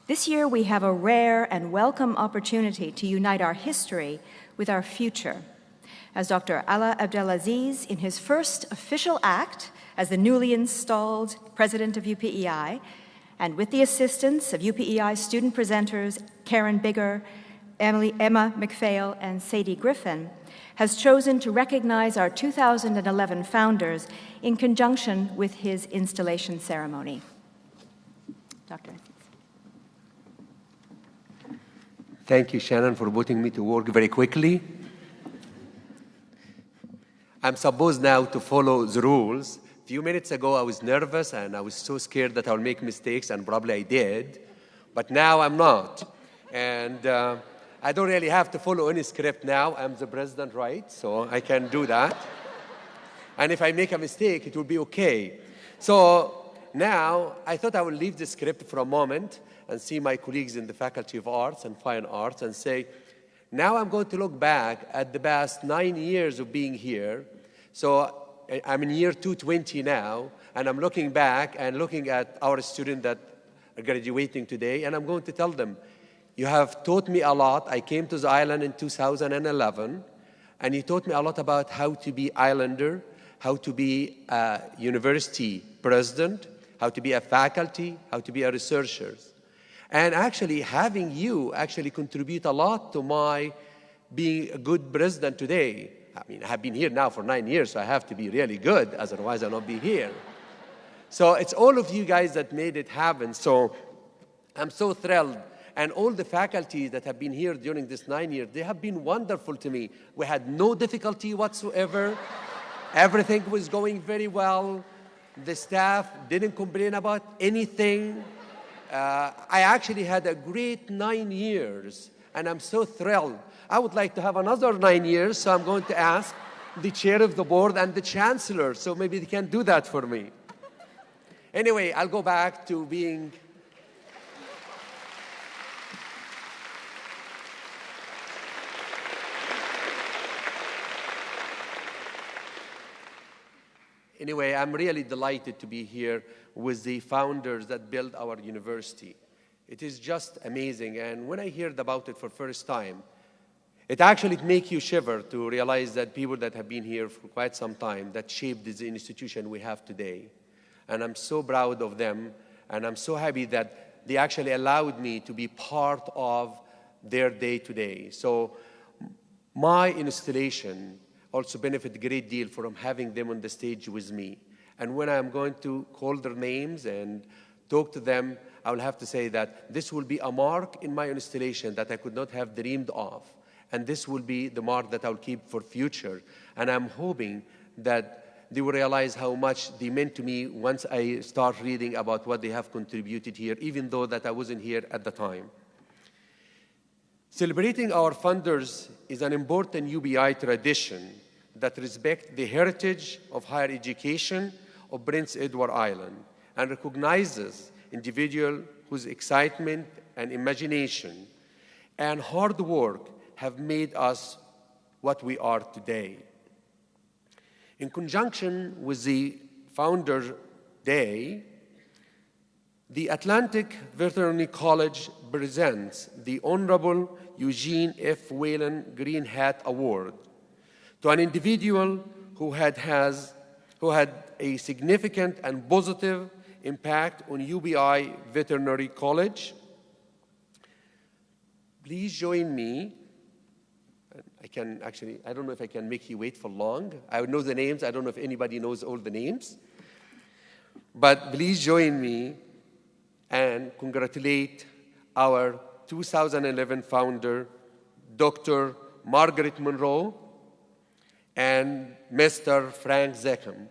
This year, we have a rare and welcome opportunity to unite our history with our future. As Dr. Alaa Abd-El-Aziz, in his first official act as the newly installed president of UPEI, and with the assistance of UPEI student presenters Karen Bigger, Emma McPhail, and Sadie Griffin, has chosen to recognize our 2011 founders in conjunction with his installation ceremony. Dr. Thank you, Shannon, for putting me to work very quickly. I'm supposed now to follow the rules. A few minutes ago, I was nervous, and I was so scared that I'll make mistakes, and probably I did. But now I'm not. And I don't really have to follow any script now. I'm the president, right? So I can do that. And if I make a mistake, it will be okay. So now, I thought I would leave the script for a moment and see my colleagues in the Faculty of Arts and Fine Arts and say, now I'm going to look back at the past 9 years of being here. So I'm in year 220 now, and I'm looking back and looking at our students that are graduating today, and I'm going to tell them, you have taught me a lot. I came to the island in 2011, and you taught me a lot about how to be islander, how to be a university president, how to be a faculty, how to be a researcher. And actually, having you actually contribute a lot to my being a good president today. I mean, I have been here now for 9 years, so I have to be really good, otherwise I'll not be here. So it's all of you guys that made it happen. So I'm so thrilled. And all the faculty that have been here during this 9 years, they have been wonderful to me. We had no difficulty whatsoever. Everything was going very well. The staff didn't complain about anything. I actually had a great 9 years, and I'm so thrilled. I would like to have another 9 years, so I'm going to ask the chair of the board and the chancellor, so maybe they can do that for me. Anyway, I'll go back to being... Anyway, I'm really delighted to be here with the founders that built our university. It is just amazing, and when I heard about it for the first time, it actually makes you shiver to realize that people that have been here for quite some time that shaped this institution we have today. And I'm so proud of them, and I'm so happy that they actually allowed me to be part of their day-to-day. So my installation also benefit a great deal from having them on the stage with me. And when I'm going to call their names and talk to them, I will have to say that this will be a mark in my installation that I could not have dreamed of. And this will be the mark that I'll keep for future. And I'm hoping that they will realize how much they meant to me once I start reading about what they have contributed here, even though that I wasn't here at the time. Celebrating our founders is an important UBI tradition that respects the heritage of higher education of Prince Edward Island and recognizes individuals whose excitement and imagination and hard work have made us what we are today. In conjunction with the Founder Day, the Atlantic Veterinary College presents the Honorable Eugene F. Whalen Green Hat Award to an individual who had a significant and positive impact on UBI Veterinary College. Please join me. I don't know if I can make you wait for long. I know the names. I don't know if anybody knows all the names. But please join me and congratulate our 2011 founder, Dr. Margaret Monroe and Mr. Frank Zekam.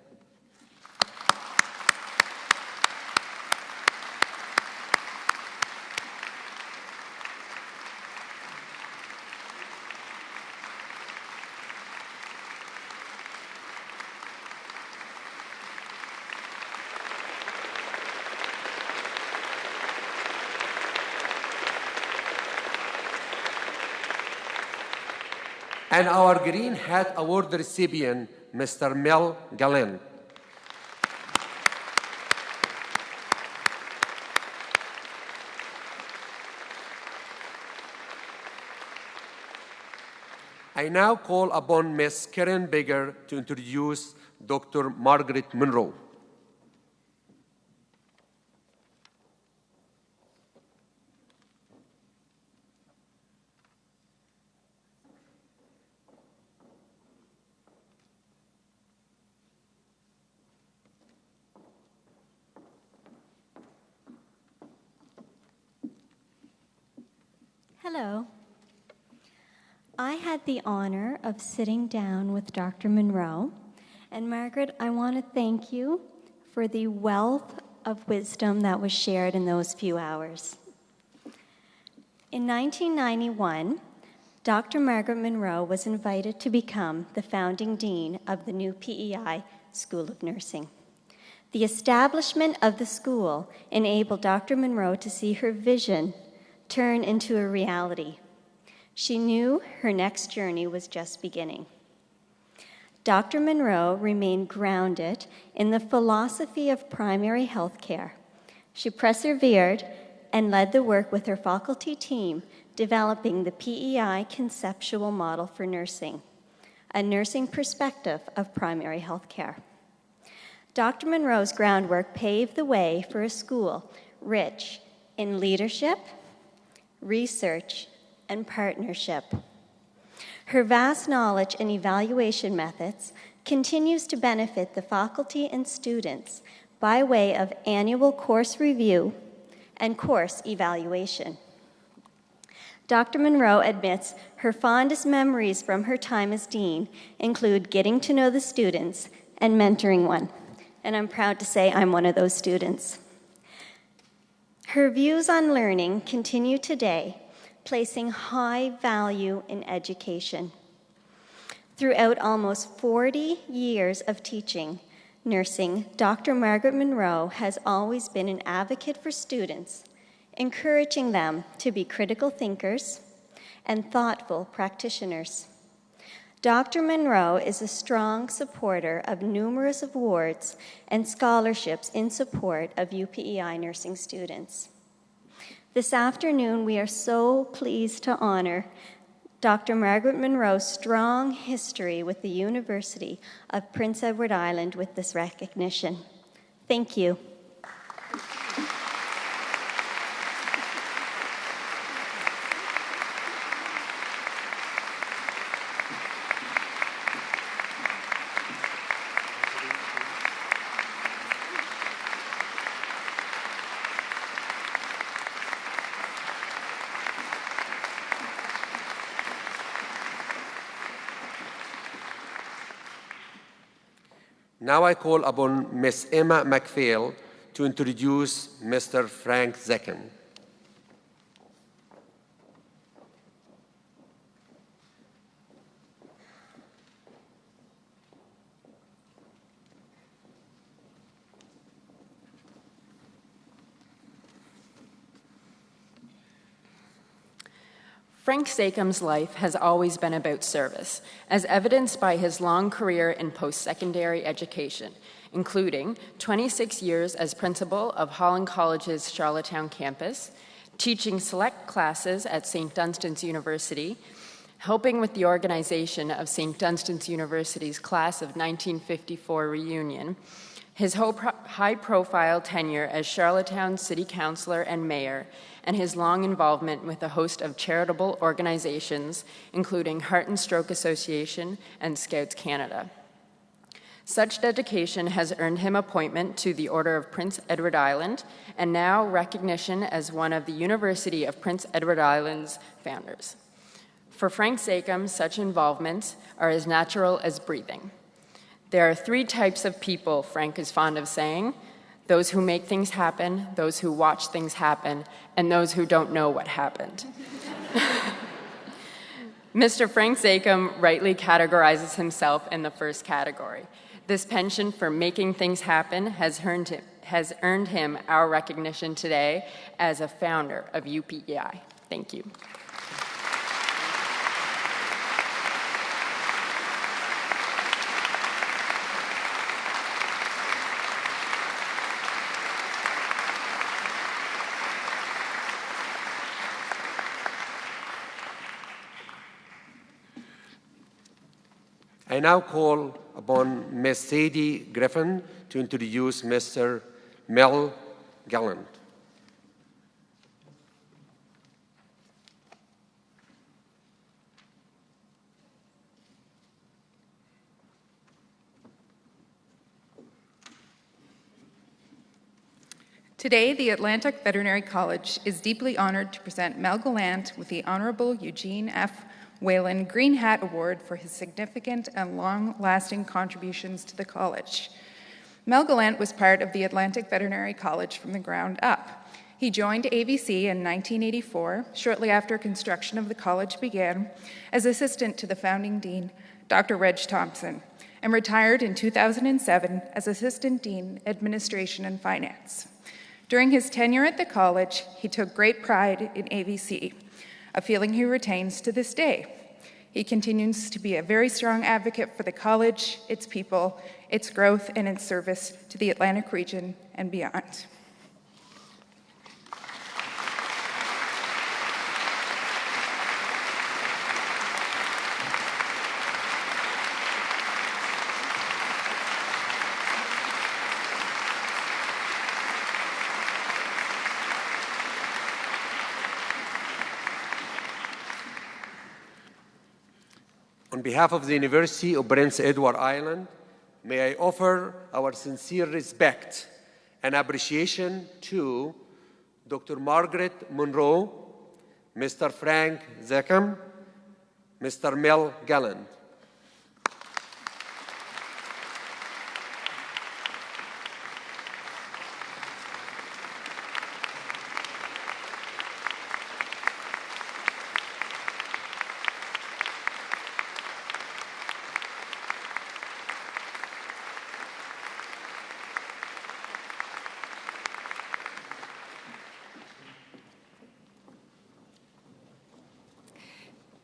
And our Green Hat Award recipient, Mr. Mel Gallen. I now call upon Ms. Karen Bigger to introduce Dr. Margaret Monroe. Hello. I had the honor of sitting down with Dr. Monroe, and Margaret, I want to thank you for the wealth of wisdom that was shared in those few hours. In 1991, Dr. Margaret Monroe was invited to become the founding dean of the new PEI School of Nursing. The establishment of the school enabled Dr. Monroe to see her vision turn into a reality. She knew her next journey was just beginning. Dr. Monroe remained grounded in the philosophy of primary health care. She persevered and led the work with her faculty team developing the PEI conceptual model for nursing, a nursing perspective of primary health care. Dr. Monroe's groundwork paved the way for a school rich in leadership, research, and partnership. Her vast knowledge in evaluation methods continues to benefit the faculty and students by way of annual course review and course evaluation. Dr. Monroe admits her fondest memories from her time as dean include getting to know the students and mentoring one, and I'm proud to say I'm one of those students. Her views on learning continue today, placing high value in education. Throughout almost 40 years of teaching nursing, Dr. Margaret Monroe has always been an advocate for students, encouraging them to be critical thinkers and thoughtful practitioners. Dr. Monroe is a strong supporter of numerous awards and scholarships in support of UPEI nursing students. This afternoon, we are so pleased to honor Dr. Margaret Monroe's strong history with the University of Prince Edward Island with this recognition. Thank you. Now I call upon Ms. Emma McPhail to introduce Mr. Frank Zekin. Frank Zakum's life has always been about service, as evidenced by his long career in post-secondary education, including 26 years as principal of Holland College's Charlottetown campus, teaching select classes at St. Dunstan's University, helping with the organization of St. Dunstan's University's class of 1954 reunion, his high-profile tenure as Charlottetown City Councillor and Mayor, and his long involvement with a host of charitable organizations, including Heart and Stroke Association and Scouts Canada. Such dedication has earned him appointment to the Order of Prince Edward Island, and now recognition as one of the University of Prince Edward Island's founders. For Frank Zakum, such involvements are as natural as breathing. There are three types of people, Frank is fond of saying: those who make things happen, those who watch things happen, and those who don't know what happened. Mr. Frank Zakum rightly categorizes himself in the first category. This penchant for making things happen has earned him our recognition today as a founder of UPEI. Thank you. I now call upon Ms. Sadie Griffin to introduce Mr. Mel Gallant. Today, the Atlantic Veterinary College is deeply honored to present Mel Gallant with the Honorable Eugene F. Whalen Green Hat Award for his significant and long-lasting contributions to the college. Mel Gallant was part of the Atlantic Veterinary College from the ground up. He joined AVC in 1984, shortly after construction of the college began, as assistant to the founding dean, Dr. Reg Thompson, and retired in 2007 as assistant dean, administration and finance. During his tenure at the college, he took great pride in AVC, a feeling he retains to this day. He continues to be a very strong advocate for the college, its people, its growth, and its service to the Atlantic region and beyond. On behalf of the University of Prince Edward Island, may I offer our sincere respect and appreciation to Dr. Margaret Monroe, Mr. Frank Zakum, Mr. Mel Gallant.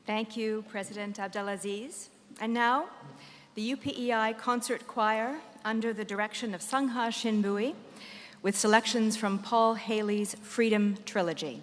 Thank you, President Abd-El-Aziz. And now, the UPEI Concert Choir, under the direction of Sangha Shinbui, with selections from Paul Haley's Freedom Trilogy.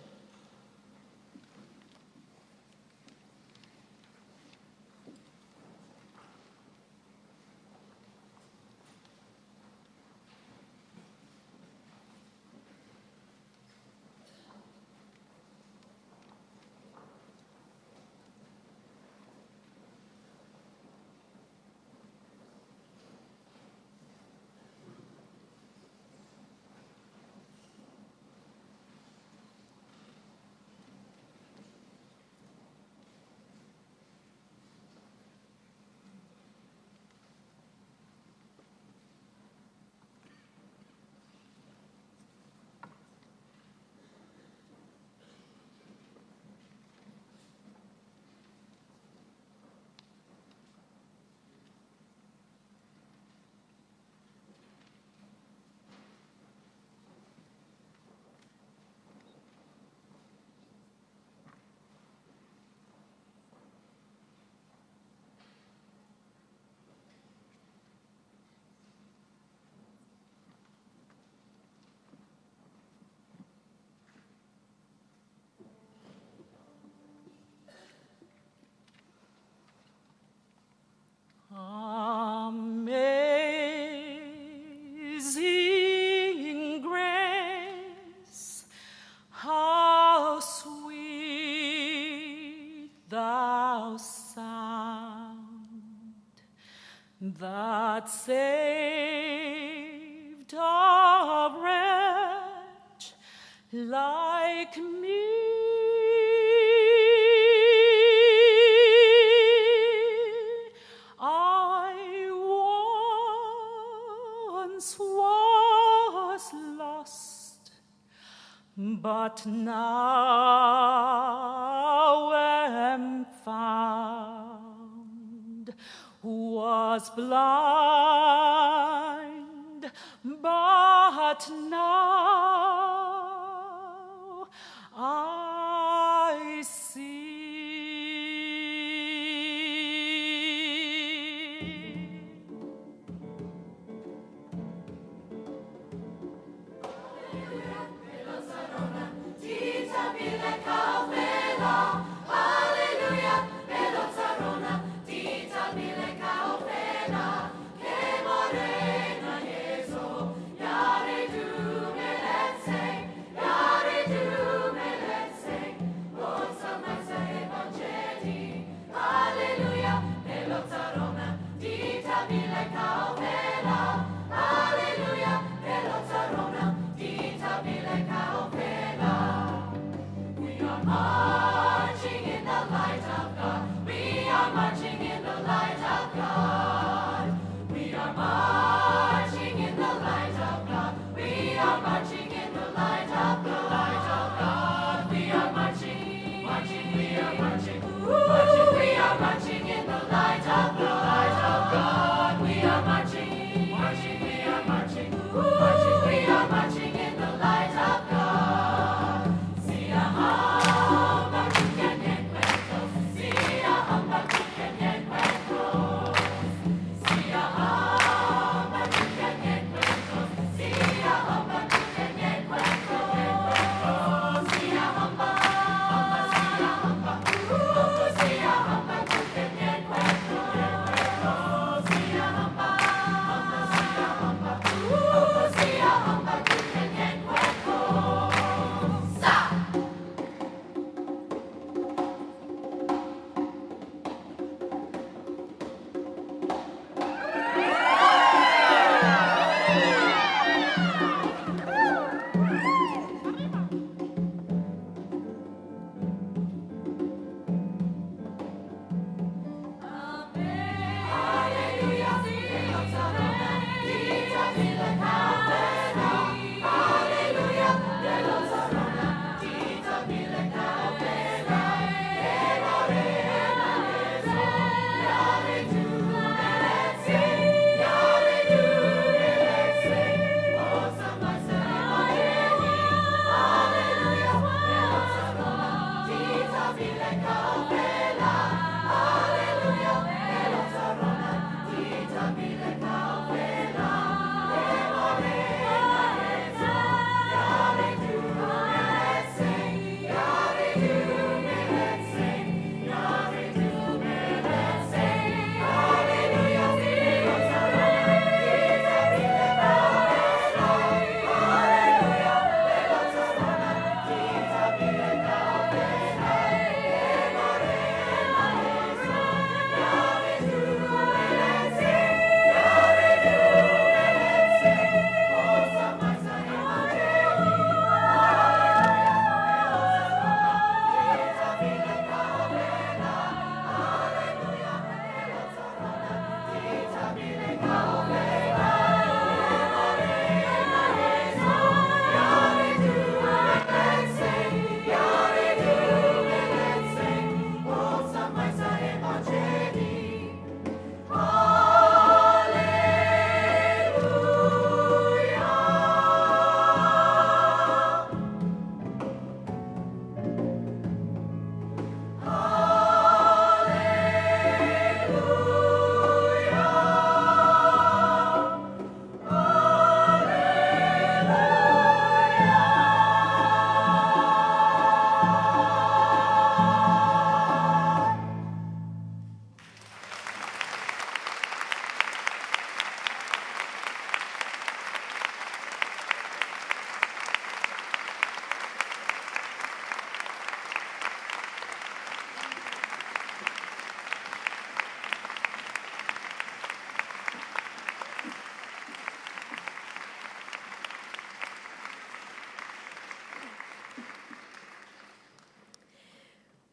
Amazing grace, how sweet thou sound that saved a wretch like me. Was lost, but now am found, was blind, but now I see.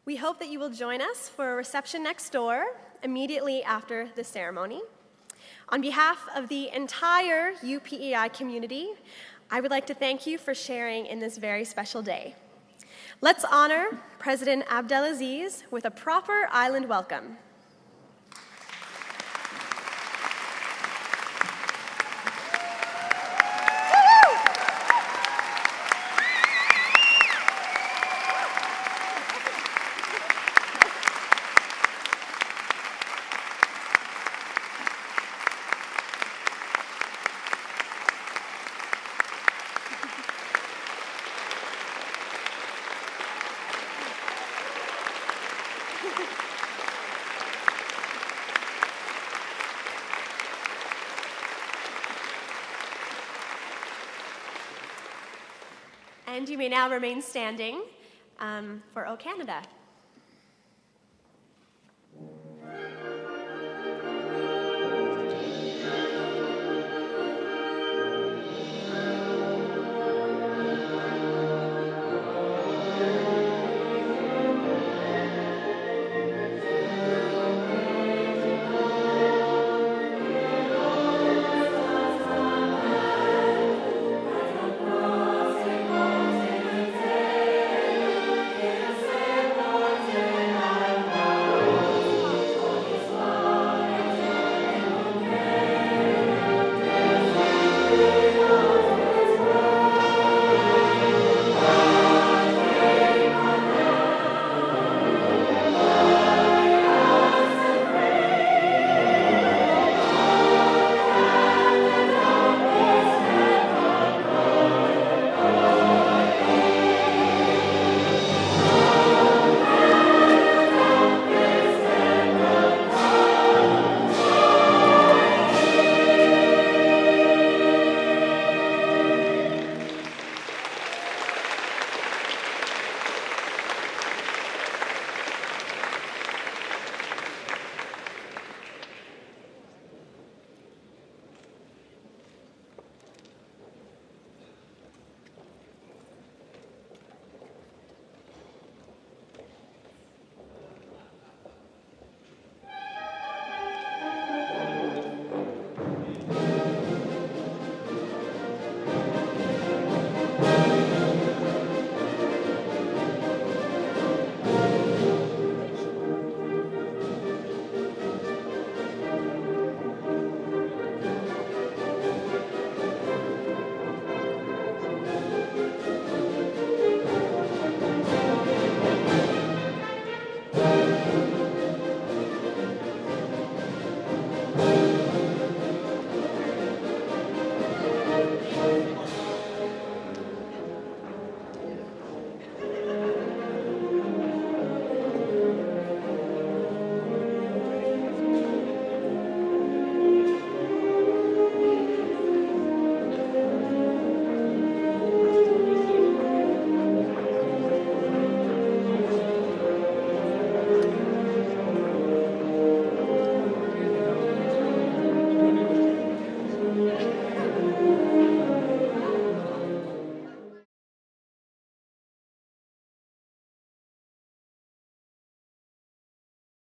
We hope that you will join us for a reception next door immediately after the ceremony. On behalf of the entire UPEI community, I would like to thank you for sharing in this very special day. Let's honor President Abd-El-Aziz with a proper island welcome. And you may now remain standing for O Canada.